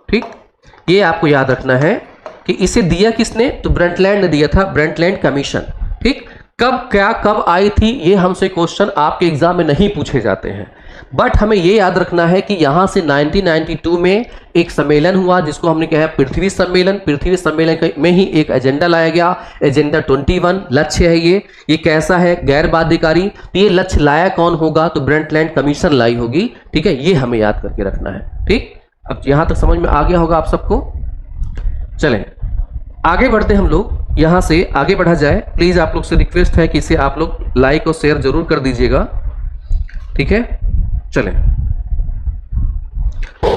ठीक, ये आपको याद रखना है कि इसे दिया किसने? तो ब्रंटलैंड ने दिया था, ब्रंटलैंड कमीशन। ठीक, कब आई थी, ये हमसे क्वेश्चन आपके एग्जाम में नहीं पूछे जाते हैं, बट हमें ये याद रखना है कि यहां से 1992 में एक सम्मेलन हुआ जिसको हमने कहा पृथ्वी सम्मेलन। पृथ्वी सम्मेलन में ही एक एजेंडा लाया गया, एजेंडा 21 लक्ष्य है ये कैसा है? गैर बाध्यकारी। तो ये लक्ष्य लाया कौन होगा? तो ब्रंटलैंड कमीशन लाई होगी। ठीक है, ये हमें याद करके रखना है। ठीक, अब यहां तक समझ में आ गया होगा आप सबको। चलें आगे बढ़ते हम लोग, यहां से आगे बढ़ा जाए। प्लीज आप लोग से रिक्वेस्ट है कि इसे आप लोग लाइक और शेयर जरूर कर दीजिएगा। ठीक है, चलें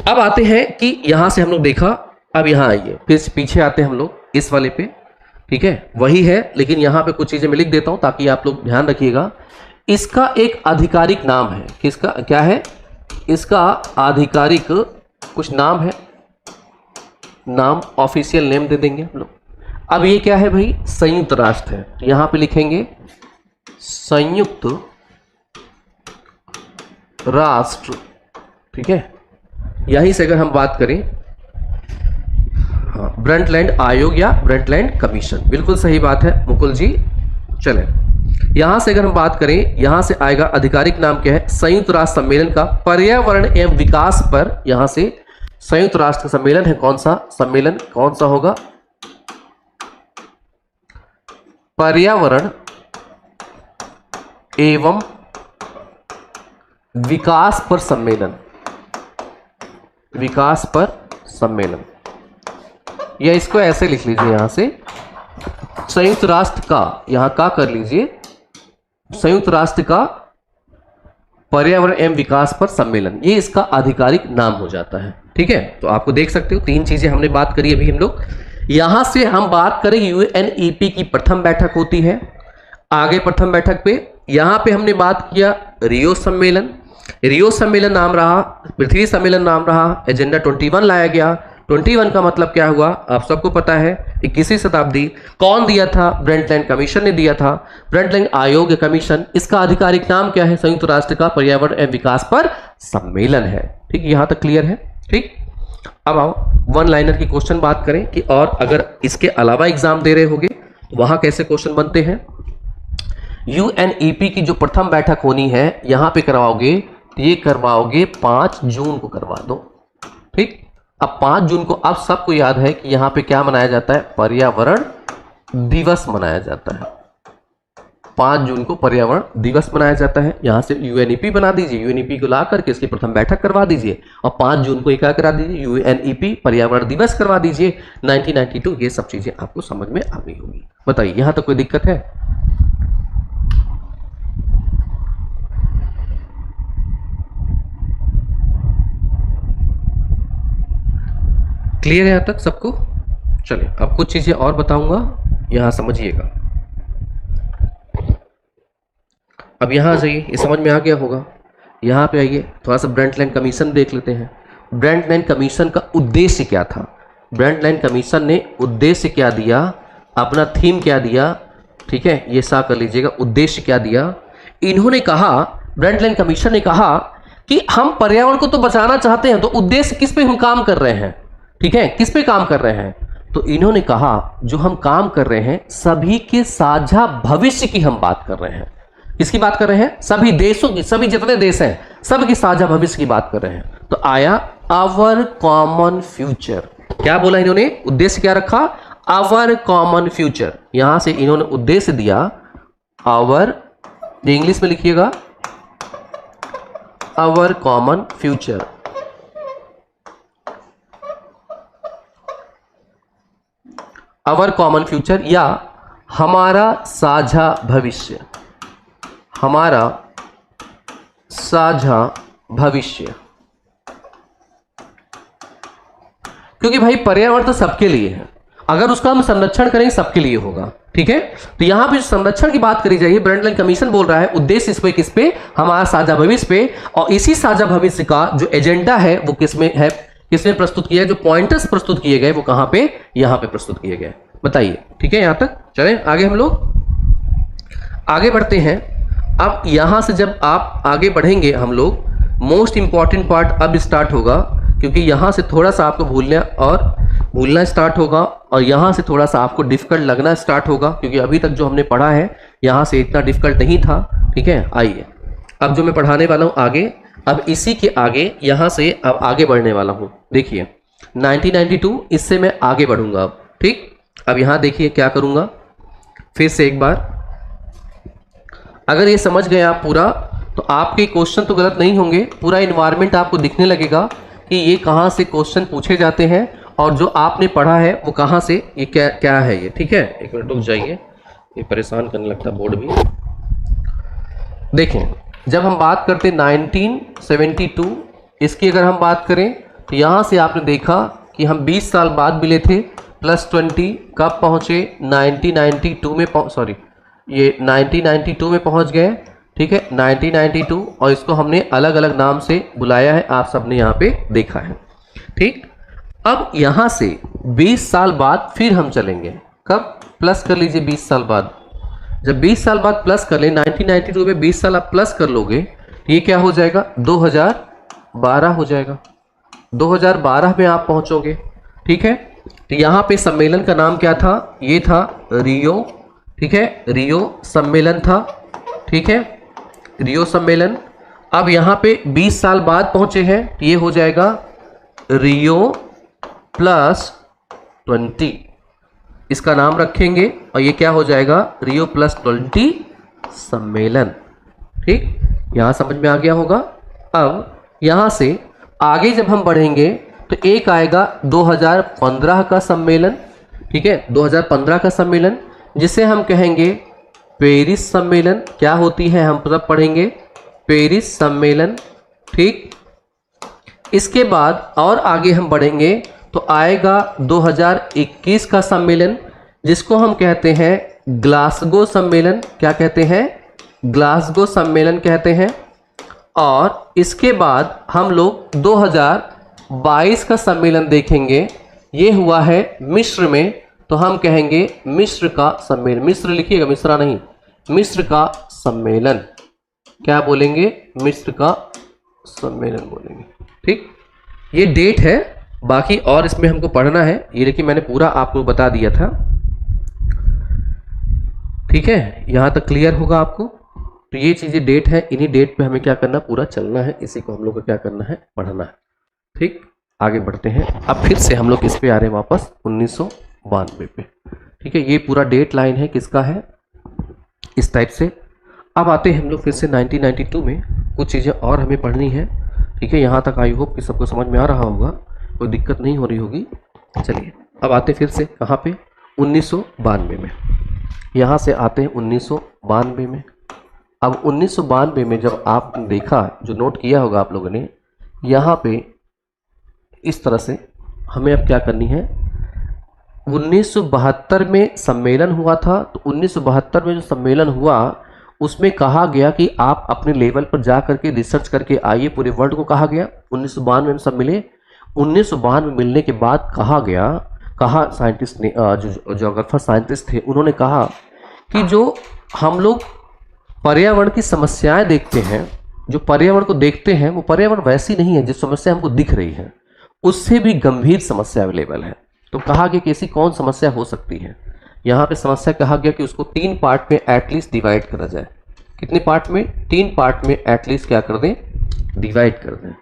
अब आते हैं कि यहां से हम लोग देखा, अब यहां आइए, फिर पीछे आते हैं हम लोग इस वाले पे। ठीक है, वही है, लेकिन यहां पे कुछ चीजें मैं लिख देता हूं ताकि आप लोग ध्यान रखिएगा। इसका एक आधिकारिक नाम है। किसका? क्या है इसका आधिकारिक? कुछ नाम है, नाम ऑफिशियल नेम दे देंगे हम लोग। अब ये क्या है भाई? संयुक्त राष्ट्र है। यहां पे लिखेंगे संयुक्त राष्ट्र ठीक है, यहीं से अगर हम बात करें, हाँ, ब्रंटलैंड आयोग या ब्रंटलैंड कमीशन, बिल्कुल सही बात है मुकुल जी। चलें, यहां से अगर हम बात करें, यहां से आएगा आधिकारिक नाम क्या है, संयुक्त राष्ट्र सम्मेलन का पर्यावरण एवं विकास पर, यहां से संयुक्त राष्ट्र सम्मेलन है, कौन सा सम्मेलन, कौन सा होगा, पर्यावरण एवं विकास पर सम्मेलन, विकास पर सम्मेलन, या इसको ऐसे लिख लीजिए, यहां से संयुक्त राष्ट्र का, यहां का कर लीजिए, संयुक्त राष्ट्र का पर्यावरण एवं विकास पर सम्मेलन, ये इसका आधिकारिक नाम हो जाता है। ठीक है, तो आपको देख सकते हो तीन चीजें हमने बात करी अभी हम लोग। यहां से हम बात करें यूएनईपी की प्रथम बैठक होती है, आगे प्रथम बैठक पे यहां पे हमने बात किया रियो सम्मेलन, रियो सम्मेलन नाम रहा, पृथ्वी सम्मेलन नाम रहा, एजेंडा 21 लाया गया। 21 का मतलब क्या हुआ, आप सबको पता है, 21वीं शताब्दी, कौन दिया था, ब्रंटलैंड कमीशन ने दिया था, ब्रंटलैंड आयोग या कमीशन, इसका आधिकारिक नाम क्या है, संयुक्त राष्ट्र का पर्यावरण एवं विकास पर सम्मेलन है। ठीक, यहां तक क्लियर है। ठीक, अब आओ वन लाइनर की क्वेश्चन बात करें कि और अगर इसके अलावा एग्जाम दे रहे होगे तो वहां कैसे क्वेश्चन बनते हैं। यूएनईपी की जो प्रथम बैठक होनी है यहां पे करवाओगे, तो ये करवाओगे 5 जून को करवा दो। ठीक, अब 5 जून को आप सबको याद है कि यहां पे क्या मनाया जाता है, पर्यावरण दिवस मनाया जाता है। 5 जून को पर्यावरण दिवस मनाया जाता है। यहां से यूएनईपी बना दीजिए, यूएनईपी को ला करके इसकी प्रथम बैठक करवा दीजिए और 5 जून को क्या करा दीजिए, यूएनईपी पर्यावरण दिवस करवा दीजिए 1992। ये सब चीजें आपको समझ में आ गई होगी। बताइए, यहां तक कोई दिक्कत है? क्लियर है यहां तक सबको? चलिए, अब कुछ चीजें और बताऊंगा, यहां समझिएगा। अब यहां जाइए, ये समझ में आ गया होगा। यहां पे आइए, थोड़ा सा ब्रंटलैंड कमीशन देख लेते हैं। ब्रंटलैंड कमीशन का उद्देश्य क्या था, ब्रंटलैंड कमीशन ने उद्देश्य क्या दिया, अपना थीम क्या दिया। ठीक है, ये सा कर लीजिएगा, उद्देश्य क्या दिया। इन्होंने कहा, ब्रंटलैंड कमीशन ने कहा कि हम पर्यावरण को तो बचाना चाहते हैं, तो उद्देश्य किस पे हम काम कर रहे हैं। ठीक है, किस पे काम कर रहे हैं, तो इन्होंने कहा जो हम काम कर रहे हैं सभी के साझा भविष्य की हम बात कर रहे हैं। किसकी बात कर रहे हैं, सभी देशों की, सभी जितने देश हैं सबकी साझा भविष्य की बात कर रहे हैं। तो आया आवर कॉमन फ्यूचर। क्या बोला इन्होंने, उद्देश्य क्या रखा, आवर कॉमन फ्यूचर। यहां से इन्होंने उद्देश्य दिया आवर, इंग्लिश में लिखिएगा our common future. Our common future या हमारा साझा भविष्य, हमारा साझा भविष्य। क्योंकि भाई पर्यावरण तो सबके लिए है, अगर उसका हम संरक्षण करेंगे सबके लिए होगा। ठीक है, तो यहां पे संरक्षण की बात करी जाइए, ब्रंटलैंड कमीशन बोल रहा है उद्देश्य इस पे, किस पे, हमारा साझा भविष्य पे। और इसी साझा भविष्य का जो एजेंडा है वो किसमें है, किसने प्रस्तुत किया, जो पॉइंटर्स प्रस्तुत किए गए वो कहां पे, यहां पे प्रस्तुत किए गए। बताइए, ठीक है, यहां तक चलें आगे, हम लोग आगे बढ़ते हैं। अब यहां से जब आप आगे बढ़ेंगे हम लोग, मोस्ट इंपॉर्टेंट पार्ट अब स्टार्ट होगा, क्योंकि यहां से थोड़ा सा आपको भूलना स्टार्ट होगा और यहां से थोड़ा सा आपको डिफिकल्ट लगना स्टार्ट होगा, क्योंकि अभी तक जो हमने पढ़ा है यहां से इतना डिफिकल्ट नहीं था। ठीक है, आइए अब जो मैं पढ़ाने वाला हूं आगे, अब इसी के आगे यहां से अब आगे बढ़ने वाला हूं। देखिए 1992, इससे मैं आगे बढ़ूंगा अब। ठीक, अब यहां देखिए क्या करूंगा, फिर से एक बार, अगर ये समझ गए आप पूरा, तो आपके क्वेश्चन तो गलत नहीं होंगे, पूरा इन्वायरमेंट आपको दिखने लगेगा कि ये कहां से क्वेश्चन पूछे जाते हैं और जो आपने पढ़ा है वो कहां से, ये क्या क्या है ये। ठीक है, एक मिनट रुक जाइए, ये परेशान करने लगता बोर्ड भी। देखें, जब हम बात करते 1972, इसकी अगर हम बात करें तो यहां से आपने देखा कि हम 20 साल बाद मिले थे, +20 कब पहुंचे, 1992 में, सॉरी ये 1992 में पहुंच गए। ठीक है, 1992, और इसको हमने अलग अलग नाम से बुलाया है, आप सबने यहाँ पे देखा है। ठीक, अब यहाँ से 20 साल बाद फिर हम चलेंगे, कब, प्लस कर लीजिए 20 साल बाद। जब 20 साल बाद प्लस कर ले, 1992 में 20 साल आप प्लस कर लोगे, ये क्या हो जाएगा, 2012 हो जाएगा। 2012 में आप पहुंचोगे, ठीक है। तो यहाँ पे सम्मेलन का नाम क्या था? ये था रियो, ठीक है, रियो सम्मेलन था, ठीक है, रियो सम्मेलन। अब यहाँ पे 20 साल बाद पहुंचे हैं, ये हो जाएगा रियो +20, इसका नाम रखेंगे और ये क्या हो जाएगा? रियो +20 सम्मेलन, ठीक। यहां समझ में आ गया होगा। अब यहां से आगे जब हम बढ़ेंगे तो एक आएगा 2015 का सम्मेलन, ठीक है, 2015 का सम्मेलन, जिसे हम कहेंगे पेरिस सम्मेलन। क्या होती है हम सब पढ़ेंगे, पेरिस सम्मेलन, ठीक। इसके बाद और आगे हम बढ़ेंगे तो आएगा 2021 का सम्मेलन, जिसको हम कहते हैं ग्लासगो सम्मेलन। क्या कहते हैं? ग्लासगो सम्मेलन कहते हैं। और इसके बाद हम लोग 2022 का सम्मेलन देखेंगे, ये हुआ है मिस्र में, तो हम कहेंगे मिस्र का सम्मेलन। मिस्र लिखिएगा, मिस्रा नहीं, मिस्र का सम्मेलन। क्या बोलेंगे? मिस्र का सम्मेलन बोलेंगे, ठीक। ये डेट है, बाकी और इसमें हमको पढ़ना है, ये देखिए मैंने पूरा आपको बता दिया था, ठीक है। यहां तक क्लियर होगा आपको। तो ये चीजें डेट है, इन्हीं डेट पे हमें क्या करना, पूरा चलना है, इसी को हम लोग को क्या करना है, पढ़ना है, ठीक। आगे बढ़ते हैं। अब फिर से हम लोग इस पे आ रहे हैं वापस 1992 पे, ठीक है। ये पूरा डेट लाइन है, किसका है, इस टाइप से। अब आते हैं हम लोग फिर से 1992 में, कुछ चीज़ें और हमें पढ़नी है, ठीक है। यहाँ तक आई होप कि सबको समझ में आ रहा होगा, कोई दिक्कत नहीं हो रही होगी। चलिए अब आते फिर से कहाँ पे, 1992 में। यहाँ से आते हैं 1992 में। अब 1992 में जब आपने देखा, जो नोट किया होगा आप लोगों ने, यहाँ पे इस तरह से हमें अब क्या करनी है, 1972 में सम्मेलन हुआ था। तो 1972 में जो सम्मेलन हुआ उसमें कहा गया कि आप अपने लेवल पर जा करके रिसर्च करके आइए, पूरे वर्ल्ड को कहा गया। 1992 में सब मिले। 1992 में मिलने के बाद कहा साइंटिस्ट ने, जो ज्योग्राफर साइंटिस्ट थे, उन्होंने कहा कि जो हम लोग पर्यावरण की समस्याएं देखते हैं, जो पर्यावरण को देखते हैं, वो पर्यावरण वैसी नहीं है जिस समस्या हमको दिख रही है, उससे भी गंभीर समस्या अवेलेबल है। तो कहा गया कि ऐसी कौन समस्या हो सकती है। यहाँ पे समस्या कहा गया कि उसको 3 पार्ट में एटलीस्ट डिवाइड करा जाए। कितने पार्ट में? 3 पार्ट में एटलीस्ट क्या कर दें, डिवाइड कर दें।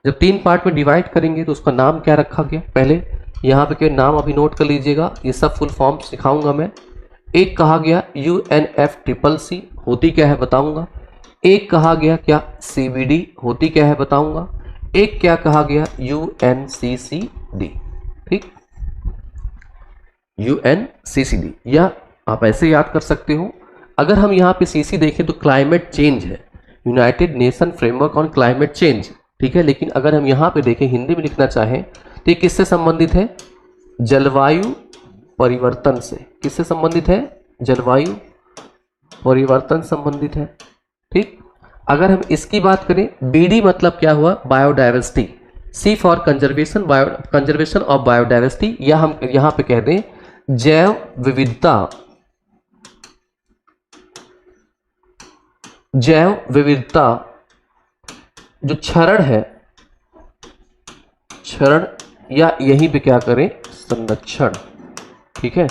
जब 3 पार्ट में डिवाइड करेंगे तो उसका नाम क्या रखा गया, पहले यहाँ पे क्या नाम अभी नोट कर लीजिएगा, ये सब फुल फॉर्म सिखाऊंगा मैं। एक कहा गया UNFCCC, होती क्या है बताऊंगा। एक कहा गया क्या CBD, होती क्या है बताऊंगा। एक क्या कहा गया UNCCD, ठीक, UNCCD, या आप ऐसे याद कर सकते हो। अगर हम यहाँ पे CC देखें तो क्लाइमेट चेंज है, United nation framework on climate change, ठीक है। लेकिन अगर हम यहाँ पे देखें, हिंदी में लिखना चाहें तो ये किससे संबंधित है? जलवायु परिवर्तन से। किससे संबंधित है? जलवायु परिवर्तन संबंधित है, ठीक। अगर हम इसकी बात करें, BD मतलब क्या हुआ, biodiversity. C for conservation of biodiversity, या हम यहाँ पे कह दें जैव विविधता। जैव विविधता जो क्षरण है, क्षरण, या यहीं पे क्या करें, संरक्षण, ठीक है,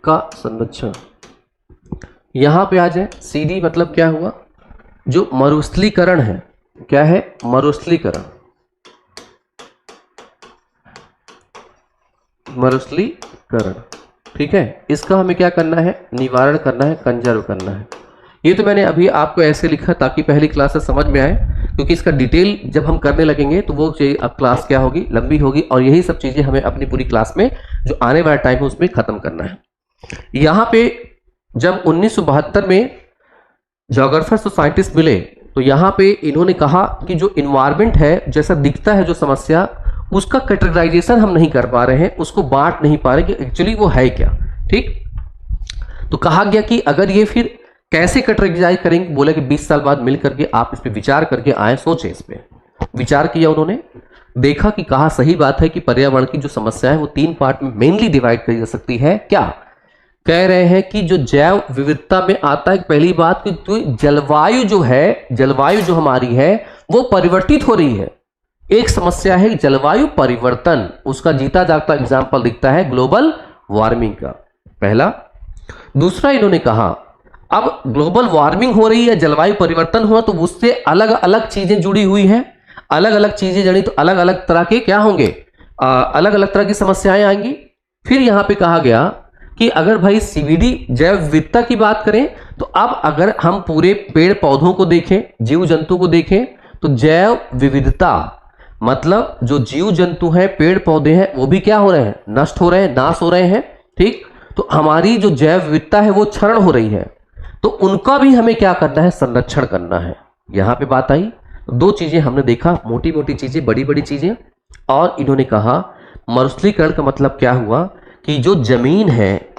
का संरक्षण। यहां पे आ जाए CD मतलब क्या हुआ, जो मरुस्थलीकरण है। क्या है? मरुस्थलीकरण, मरुस्थलीकरण, ठीक है। इसका हमें क्या करना है, निवारण करना है, कंजर्व करना है। ये तो मैंने अभी आपको ऐसे लिखा ताकि पहली क्लास से समझ में आए, क्योंकि इसका डिटेल जब हम करने लगेंगे तो वो अब क्लास क्या होगी, लंबी होगी, और यही सब चीजें हमें अपनी पूरी क्लास में जो आने वाला टाइम है उसमें खत्म करना है। यहाँ पे जब 1972 में ज्योग्राफर्स और साइंटिस्ट मिले तो यहाँ पे इन्होंने कहा कि जो इन्वायरमेंट है, जैसा दिखता है जो समस्या, उसका कैटेगराइजेशन हम नहीं कर पा रहे हैं, उसको बांट नहीं पा रहे कि एक्चुअली वो है क्या, ठीक। तो कहा गया कि अगर ये फिर कैसे कैटेगराइज करेंगे, बोले कि 20 साल बाद मिल करके आप इस पे विचार करके आए, सोचे, इस पे विचार किया उन्होंने, देखा कि कहा सही बात है कि पर्यावरण की जो समस्या है वो 3 पार्ट में मेनली डिवाइड करी जा सकती है। क्या कह रहे हैं कि जो जैव विविधता में आता है, पहली बात कि जलवायु जो है, जलवायु जो हमारी है वो परिवर्तित हो रही है। एक समस्या है जलवायु परिवर्तन, उसका जीता जागता एग्जाम्पल दिखता है ग्लोबल वार्मिंग का, पहला। दूसरा इन्होंने कहा अब ग्लोबल वार्मिंग हो रही है, जलवायु परिवर्तन हुआ तो उससे अलग अलग चीजें जुड़ी हुई हैं, अलग अलग चीजें जड़ी तो अलग अलग तरह के क्या होंगे, अलग अलग तरह की समस्याएं आएंगी। फिर यहां पे कहा गया कि अगर भाई सीबीडी जैव विविधता की बात करें तो अब अगर हम पूरे पेड़ पौधों को देखें, जीव जंतु को देखें, तो जैव विविधता मतलब जो जीव जंतु हैं, पेड़ पौधे हैं, वो भी क्या हो रहे हैं, नष्ट हो रहे हैं, नाश हो रहे हैं। ठीक, तो हमारी जो जैव विविधता है वो क्षरण हो रही है, तो उनका भी हमें क्या करना है, संरक्षण करना है। यहां पे बात आई, दो चीजें हमने देखा, मोटी मोटी चीजें, बड़ी बड़ी चीजें। और इन्होंने कहा मरुस्थलीकरण का मतलब क्या हुआ कि जो जमीन है,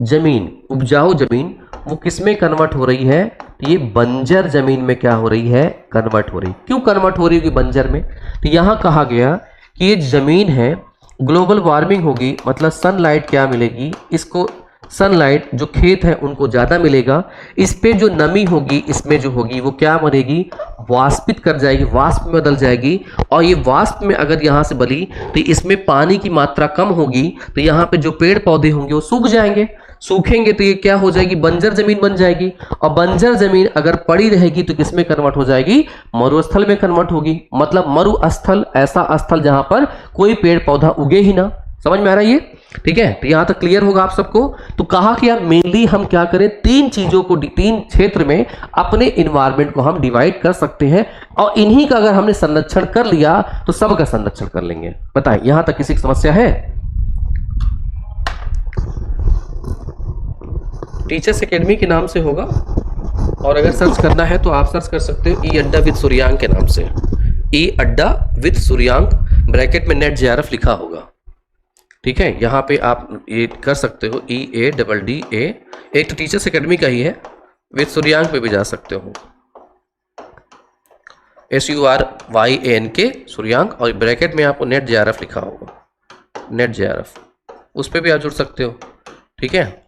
जमीन उपजाऊ जमीन, वो किस में कन्वर्ट हो रही है, तो ये बंजर जमीन में क्या हो रही है, कन्वर्ट हो रही। क्यों कन्वर्ट हो रही है बंजर में, तो यहां कहा गया कि ये जमीन है, ग्लोबल वार्मिंग होगी मतलब सनलाइट क्या मिलेगी इसको, सनलाइट जो खेत है उनको ज़्यादा मिलेगा, इस पे जो नमी होगी इसमें जो होगी वो क्या बनेगी, वाष्पित कर जाएगी, वाष्प में बदल जाएगी। और ये वाष्प में अगर यहाँ से बली तो इसमें पानी की मात्रा कम होगी, तो यहाँ पे जो पेड़ पौधे होंगे वो सूख जाएंगे, सूखेंगे तो ये क्या हो जाएगी, बंजर जमीन बन जाएगी। और बंजर जमीन अगर पड़ी रहेगी तो किसमें कन्वर्ट हो जाएगी, मरुस्थल में कन्वर्ट होगी। मतलब मरुस्थल ऐसा स्थल जहां पर कोई पेड़ पौधा उगे ही ना। समझ में आ रहा है ये, ठीक है। तो यहां तक क्लियर होगा आप सबको। तो कहा कि यार मेनली हम क्या करें, तीन चीजों को, तीन क्षेत्र में अपने इन्वायरमेंट को हम डिवाइड कर सकते हैं, और इन्हीं का अगर हमने संरक्षण कर लिया तो सबका संरक्षण कर लेंगे। बताएं यहां तक किसी की समस्या है? टीचर्स एकेडमी के नाम से होगा, और अगर सर्च करना है तो आप सर्च कर सकते हो ई अड्डा विद सूर्यांक के नाम से, ई अड्डा विद सूर्यांक, ब्रैकेट में नेट जेआरएफ लिखा होगा, ठीक है। यहाँ पे आप ये कर सकते हो, EADDA, एक तो टीचर्स एकेडमी का ही है, विद सूर्यांक पे भी जा सकते हो, SURYANK सूर्यांक, और ब्रैकेट में आपको नेट जेआरएफ लिखा होगा, नेट जेआरएफ, उस पर भी आप जुड़ सकते हो, ठीक है।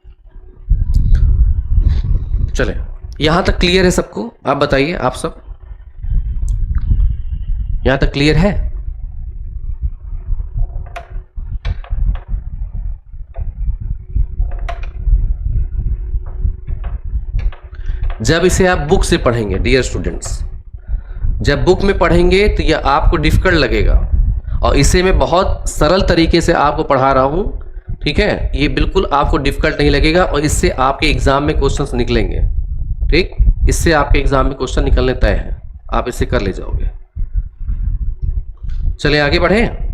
चले, यहां तक क्लियर है सबको? आप बताइए, आप सब यहां तक क्लियर है? जब इसे आप बुक से पढ़ेंगे डियर स्टूडेंट्स, जब बुक में पढ़ेंगे तो यह आपको डिफिकल्ट लगेगा, और इसे मैं बहुत सरल तरीके से आपको पढ़ा रहा हूं, ठीक है। ये बिल्कुल आपको डिफिकल्ट नहीं लगेगा, और इससे आपके एग्जाम में क्वेश्चंस निकलेंगे, ठीक। इससे आपके एग्जाम में क्वेश्चन निकलने तय है, आप इसे कर ले जाओगे। चलिए आगे बढ़े।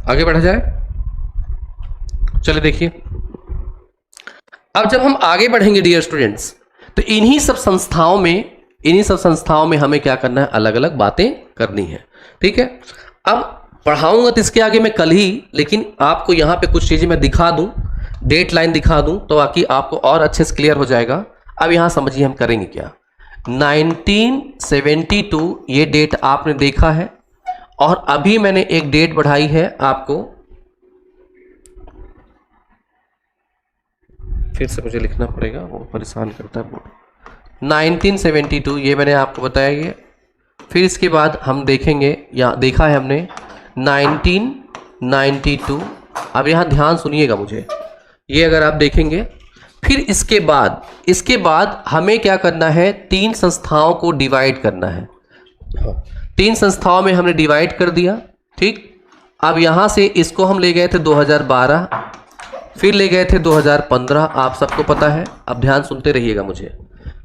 आगे बढ़ा जाए, चलिए देखिए। अब जब हम आगे बढ़ेंगे डियर स्टूडेंट्स, तो इन्हीं सब संस्थाओं में हमें क्या करना है, अलग अलग बातें करनी है, ठीक है। अब पढ़ाऊंगा तो इसके आगे मैं कल ही, लेकिन आपको यहाँ पे कुछ चीजें मैं दिखा दूं, डेट लाइन दिखा दूं, तो बाकी आपको और अच्छे से क्लियर हो जाएगा। अब यहाँ समझिए हम करेंगे क्या। 1972 ये डेट आपने देखा है, और अभी मैंने एक डेट बढ़ाई है आपको, फिर से मुझे लिखना पड़ेगा, वो परेशान करता है बोर्ड। 1972 ये मैंने आपको बताया ये। फिर इसके बाद हम देखेंगे, यहाँ देखा है हमने 1992। अब यहाँ ध्यान सुनिएगा मुझे, ये अगर आप देखेंगे, फिर इसके बाद हमें क्या करना है, तीन संस्थाओं को डिवाइड करना है। तीन संस्थाओं में हमने डिवाइड कर दिया, ठीक। अब यहाँ से इसको हम ले गए थे 2012, फिर ले गए थे 2015, आप सबको पता है। अब ध्यान सुनते रहिएगा मुझे,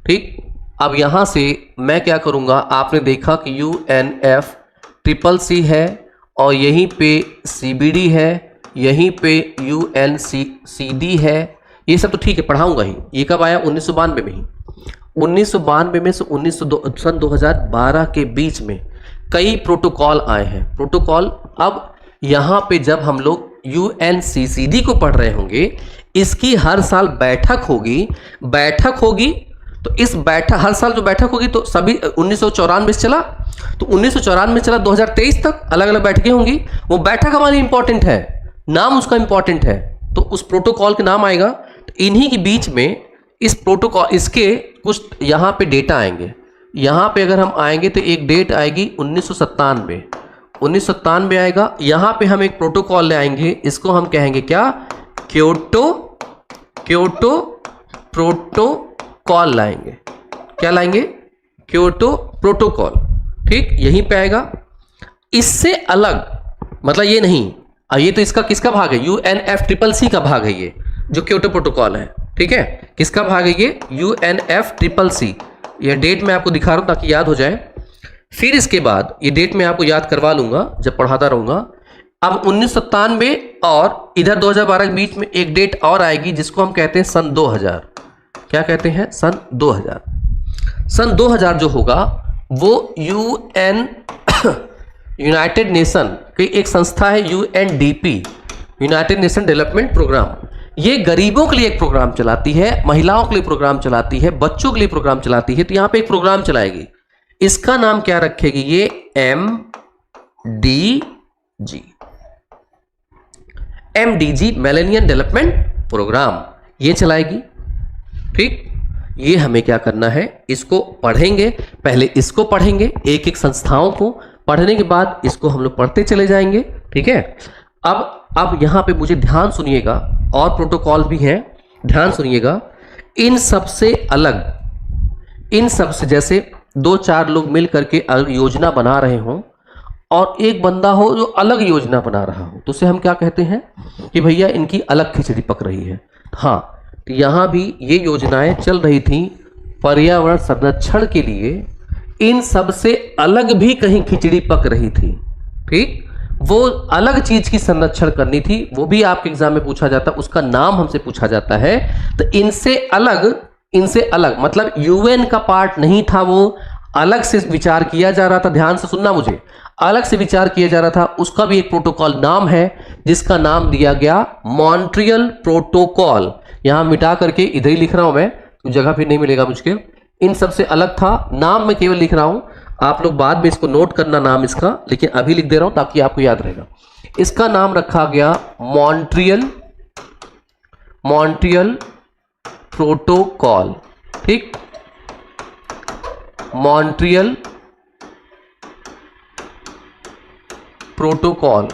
ठीक। अब यहाँ से मैं क्या करूँगा, आपने देखा कि UNFCCC है, और यहीं पे CBD है, यहीं पे UNCCD है, ये सब तो ठीक है, पढ़ाऊँगा ही। ये कब आया, 1992 में ही। 1992 में से 2012 के बीच में कई प्रोटोकॉल आए हैं। प्रोटोकॉल, अब यहाँ पे जब हम लोग UNCCD को पढ़ रहे होंगे, इसकी हर साल बैठक होगी, तो इस हर साल जो बैठक होगी, तो सभी 1994 से चला, तो 1994 में चला 2023 तक अलग अलग बैठकें होंगी। वो बैठक हमारी इंपॉर्टेंट है, नाम उसका इंपॉर्टेंट है, तो उस प्रोटोकॉल के नाम आएगा। तो इन्हीं के बीच में इस प्रोटोकॉल, इसके कुछ यहाँ पे डेटा आएंगे। यहाँ पे अगर हम आएंगे तो एक डेट आएगी 1997 आएगा। यहाँ पे हम एक प्रोटोकॉल ले आएंगे, इसको हम कहेंगे क्या, क्योटो प्रोटोकॉल लाएंगे। क्या लाएंगे, क्योटो प्रोटोकॉल। ठीक, यहीं पे आएगा। इससे अलग मतलब ये नहीं, ये तो इसका किसका भाग है, UNFCCC का भाग है ये जो क्योटो प्रोटोकॉल है। ठीक है, किसका भाग है ये, UNFCCC। ये डेट मैं आपको दिखा रहा हूं ताकि याद हो जाए। फिर इसके बाद ये डेट मैं आपको याद करवा लूंगा जब पढ़ाता रहूंगा। अब 1997 और इधर 2012 के बीच में एक डेट और आएगी जिसको हम कहते हैं सन 2000। क्या कहते हैं, सन 2000। सन 2000 जो होगा वो यूनाइटेड नेशन की एक संस्था है, UNDP, United Nation Development Programme. ये गरीबों के लिए एक प्रोग्राम चलाती है, महिलाओं के लिए प्रोग्राम चलाती है, बच्चों के लिए प्रोग्राम चलाती है। तो यहां पे एक प्रोग्राम चलाएगी, इसका नाम क्या रखेगी, ये MDG मिलेनियम डेवलपमेंट प्रोग्राम, ये चलाएगी। ठीक, ये हमें क्या करना है, इसको पढ़ेंगे। पहले इसको पढ़ेंगे, एक एक संस्थाओं को पढ़ने के बाद इसको हम लोग पढ़ते चले जाएंगे। ठीक है, अब यहां पे मुझे ध्यान सुनिएगा, और प्रोटोकॉल भी हैं, ध्यान सुनिएगा। इन सबसे अलग, इन सबसे जैसे 2-4 लोग मिल करके अलग योजना बना रहे हों और एक बंदा हो जो अलग योजना बना रहा हो, तो उसे हम क्या कहते हैं कि भैया इनकी अलग खिचड़ी पक रही है। हाँ, तो यहाँ भी ये योजनाएं चल रही थी पर्यावरण संरक्षण के लिए, इन सब से अलग भी कहीं खिचड़ी पक रही थी। ठीक, वो अलग चीज की संरक्षण करनी थी, वो भी आपके एग्जाम में पूछा जाता है, उसका नाम हमसे पूछा जाता है। तो इनसे अलग मतलब यूएन का पार्ट नहीं था, वो अलग से विचार किया जा रहा था। ध्यान से सुनना, मुझे अलग से विचार किया जा रहा था, उसका भी एक प्रोटोकॉल नाम है जिसका नाम दिया गया मॉन्ट्रियल प्रोटोकॉल। यहां मिटा करके इधर ही लिख रहा हूं मैं, जगह फिर नहीं मिलेगा मुझे। इन सबसे अलग था, नाम मैं केवल लिख रहा हूं, आप लोग बाद में इसको नोट करना नाम इसका, लेकिन अभी लिख दे रहा हूं ताकि आपको याद रहेगा। इसका नाम रखा गया मॉन्ट्रियल प्रोटोकॉल। ठीक, मॉन्ट्रियल प्रोटोकॉल।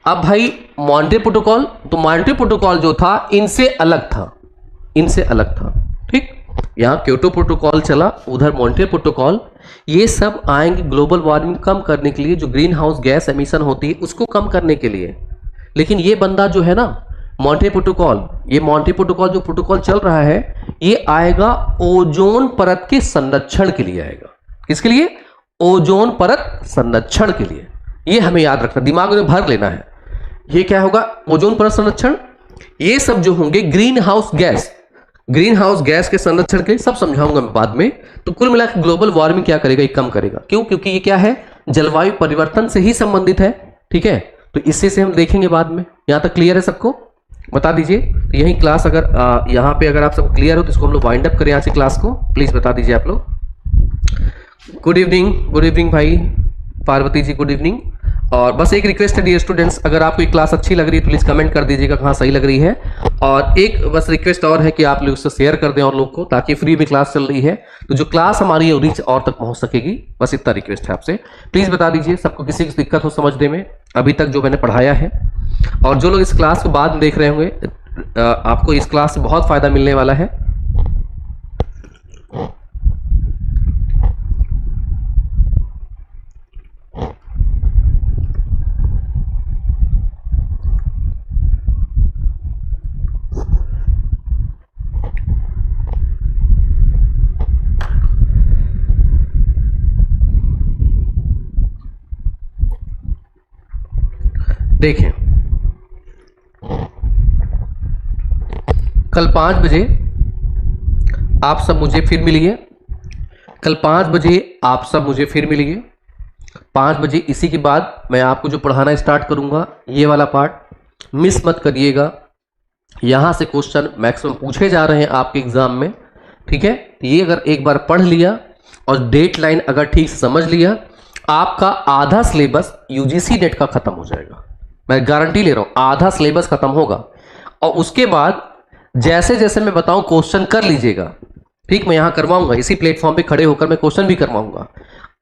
अब भाई मॉन्ट्रियल प्रोटोकॉल, तो मॉन्ट्रियल प्रोटोकॉल जो था इनसे अलग था, इनसे अलग था। ठीक, यहां क्योटो प्रोटोकॉल चला, उधर मॉन्ट्रियल प्रोटोकॉल। ये सब आएंगे ग्लोबल वार्मिंग कम करने के लिए, जो ग्रीन हाउस गैस एमिशन होती है उसको कम करने के लिए। लेकिन ये बंदा जो है ना, मॉन्ट्रियल प्रोटोकॉल, ये मॉन्ट्रियल प्रोटोकॉल जो प्रोटोकॉल चल रहा है, ये आएगा ओजोन परत के संरक्षण के लिए आएगा। किसके लिए, ओजोन परत संरक्षण के लिए। ये हमें याद रखना, दिमाग में भर लेना है। ये क्या होगा, ओजोन परत संरक्षण। ये सब जो होंगे ग्रीन हाउस गैस के संरक्षण के, सब समझाऊंगा मैं बाद में। तो कुल मिलाकर ग्लोबल वार्मिंग क्या करेगा, ये कम करेगा। क्यों, क्योंकि ये क्या है, जलवायु परिवर्तन से ही संबंधित है। ठीक है, तो इससे से हम देखेंगे बाद में। यहां तक क्लियर है सबको, बता दीजिए। तो यही क्लास अगर यहाँ पे अगर आप सबको क्लियर हो तो इसको हम लोग वाइंड अप करें यहाँ से क्लास को, प्लीज बता दीजिए आप लोग। गुड इवनिंग भाई पार्वती जी, गुड इवनिंग। और बस एक रिक्वेस्ट है डियर स्टूडेंट्स, अगर आपको ये क्लास अच्छी लग रही है तो प्लीज कमेंट कर दीजिएगा कहाँ सही लग रही है। और एक बस रिक्वेस्ट और है कि आप लोग उससे शेयर कर दें और लोग को, ताकि फ्री में क्लास चल रही है तो जो क्लास हमारी है रीच और तक पहुंच सकेगी। बस इतना रिक्वेस्ट है आपसे, प्लीज बता दीजिए सबको, किसी की दिक्कत हो समझने में अभी तक जो मैंने पढ़ाया है। और जो लोग इस क्लास को बाद में देख रहे होंगे, आपको इस क्लास से बहुत फायदा मिलने वाला है। देखें, कल 5 बजे आप सब मुझे फिर मिलिए। कल 5 बजे आप सब मुझे फिर मिलिए। 5 बजे इसी के बाद मैं आपको जो पढ़ाना स्टार्ट करूंगा, ये वाला पार्ट मिस मत करिएगा। यहां से क्वेश्चन मैक्सिमम पूछे जा रहे हैं आपके एग्जाम में। ठीक है, ये अगर एक बार पढ़ लिया और डेट लाइन अगर ठीक से समझ लिया, आपका आधा सिलेबस यूजीसी नेट का खत्म हो जाएगा। मैं गारंटी ले रहा हूं, आधा सिलेबस खत्म होगा। और उसके बाद जैसे जैसे मैं बताऊं क्वेश्चन कर लीजिएगा, ठीक। मैं यहां करवाऊंगा, इसी प्लेटफॉर्म पे खड़े होकर मैं क्वेश्चन भी करवाऊंगा।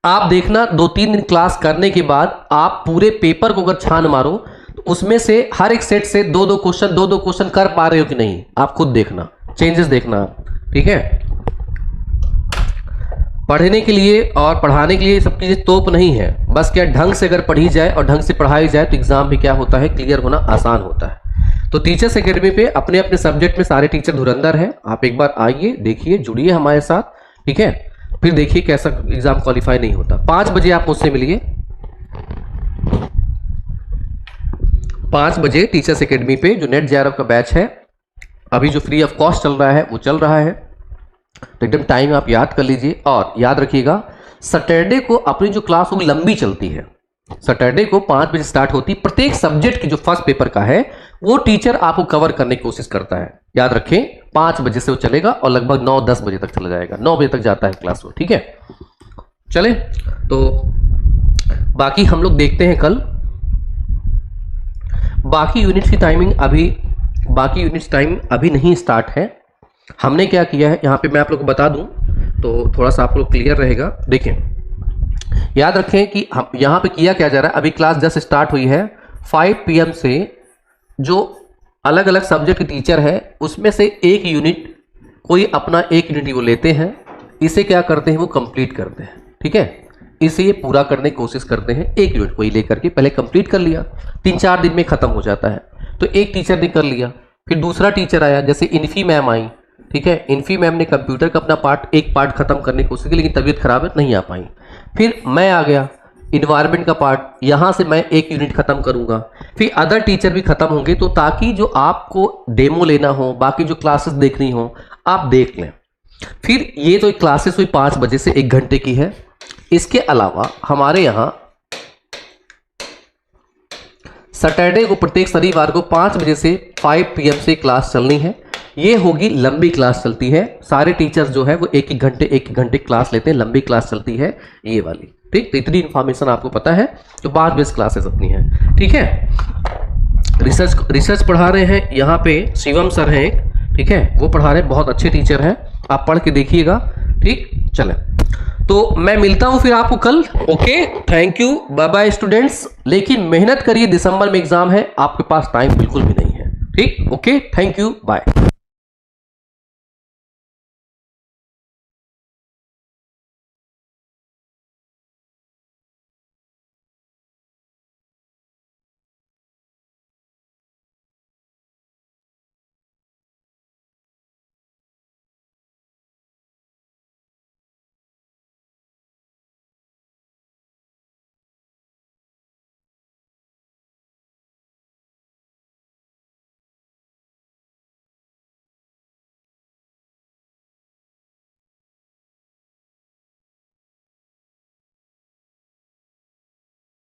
आप देखना 2-3 दिन क्लास करने के बाद आप पूरे पेपर को अगर छान मारो तो उसमें से हर एक सेट से 2-2 क्वेश्चन कर पा रहे हो कि नहीं, आप खुद देखना, चेंजेस देखना, ठीक है। पढ़ने के लिए और पढ़ाने के लिए सब चीजें तोप नहीं है, बस क्या ढंग से अगर पढ़ी जाए और ढंग से पढ़ाई जाए तो एग्जाम भी क्या होता है, क्लियर होना आसान होता है। तो टीचर्स एकेडमी पे अपने अपने सब्जेक्ट में सारे टीचर धुरंधर हैं। आप एक बार आइए, देखिए, जुड़िए हमारे साथ, ठीक है। फिर देखिए कैसा एग्जाम क्वालिफाई नहीं होता। 5 बजे आप मुझसे मिलिए, 5 बजे टीचर्स एकेडमी पे जो नेट जेआरएफ का बैच है, अभी जो फ्री ऑफ कॉस्ट चल रहा है वो चल रहा है। तो एकदम टाइम आप याद कर लीजिए और याद रखिएगा सैटरडे को अपनी जो क्लास होगी लंबी चलती है। सैटरडे को 5 बजे स्टार्ट होती है। प्रत्येक सब्जेक्ट की जो फर्स्ट पेपर का है वो टीचर आपको कवर करने की कोशिश करता है। याद रखें 5 बजे से वो चलेगा और लगभग 9-10 बजे तक चला जाएगा, 9 बजे तक जाता है क्लास वो, ठीक है। चले तो बाकी हम लोग देखते हैं कल। बाकी यूनिट की टाइमिंग अभी नहीं स्टार्ट है। हमने क्या किया है यहाँ पे मैं आप लोग को बता दूं तो थोड़ा सा आप लोग क्लियर रहेगा। देखें, याद रखें कि हम यहाँ पे किया क्या जा रहा है, अभी क्लास जस्ट स्टार्ट हुई है। 5 PM से जो अलग अलग सब्जेक्ट के टीचर है उसमें से एक यूनिट, कोई अपना एक यूनिट वो लेते हैं, इसे क्या करते हैं वो कंप्लीट करते हैं, ठीक है। इसे ये पूरा करने की कोशिश करते हैं। एक यूनिट कोई लेकर के पहले कंप्लीट कर लिया, 3-4 दिन में खत्म हो जाता है। तो एक टीचर ने कर लिया, फिर दूसरा टीचर आया, जैसे इन्फी मैम आई, ठीक है। इन्फी मैम ने कंप्यूटर का अपना एक पार्ट खत्म करने की कोशिश की, लेकिन तबीयत खराब है नहीं आ पाई। फिर मैं आ गया, इन्वायरमेंट का पार्ट, यहां से मैं एक यूनिट खत्म करूंगा। फिर अदर टीचर भी खत्म होंगे, तो ताकि जो आपको डेमो लेना हो, बाकी जो क्लासेस देखनी हो आप देख लें। फिर ये तो क्लासेस हुई 5 बजे से 1 घंटे की है। इसके अलावा हमारे यहां सैटरडे को प्रत्येक शनिवार को 5 बजे से 5 PM से क्लास चलनी है। ये होगी लंबी क्लास चलती है, सारे टीचर्स जो है वो 1-1 घंटे क्लास लेते हैं, लंबी क्लास चलती है ये वाली, ठीक। तो इतनी इंफॉर्मेशन आपको पता है। तो 5 बजे क्लासेस अपनी है, ठीक है। रिसर्च पढ़ा रहे हैं यहाँ पे शिवम सर हैं, ठीक है, वो पढ़ा रहे हैं, बहुत अच्छे टीचर हैं, आप पढ़ के देखिएगा, ठीक। चलें तो मैं मिलता हूं फिर आपको कल। Okay, thank you, bye bye students. लेकिन मेहनत करिए, दिसंबर में एग्जाम है, आपके पास टाइम बिल्कुल भी नहीं है, ठीक। Okay, thank you, bye.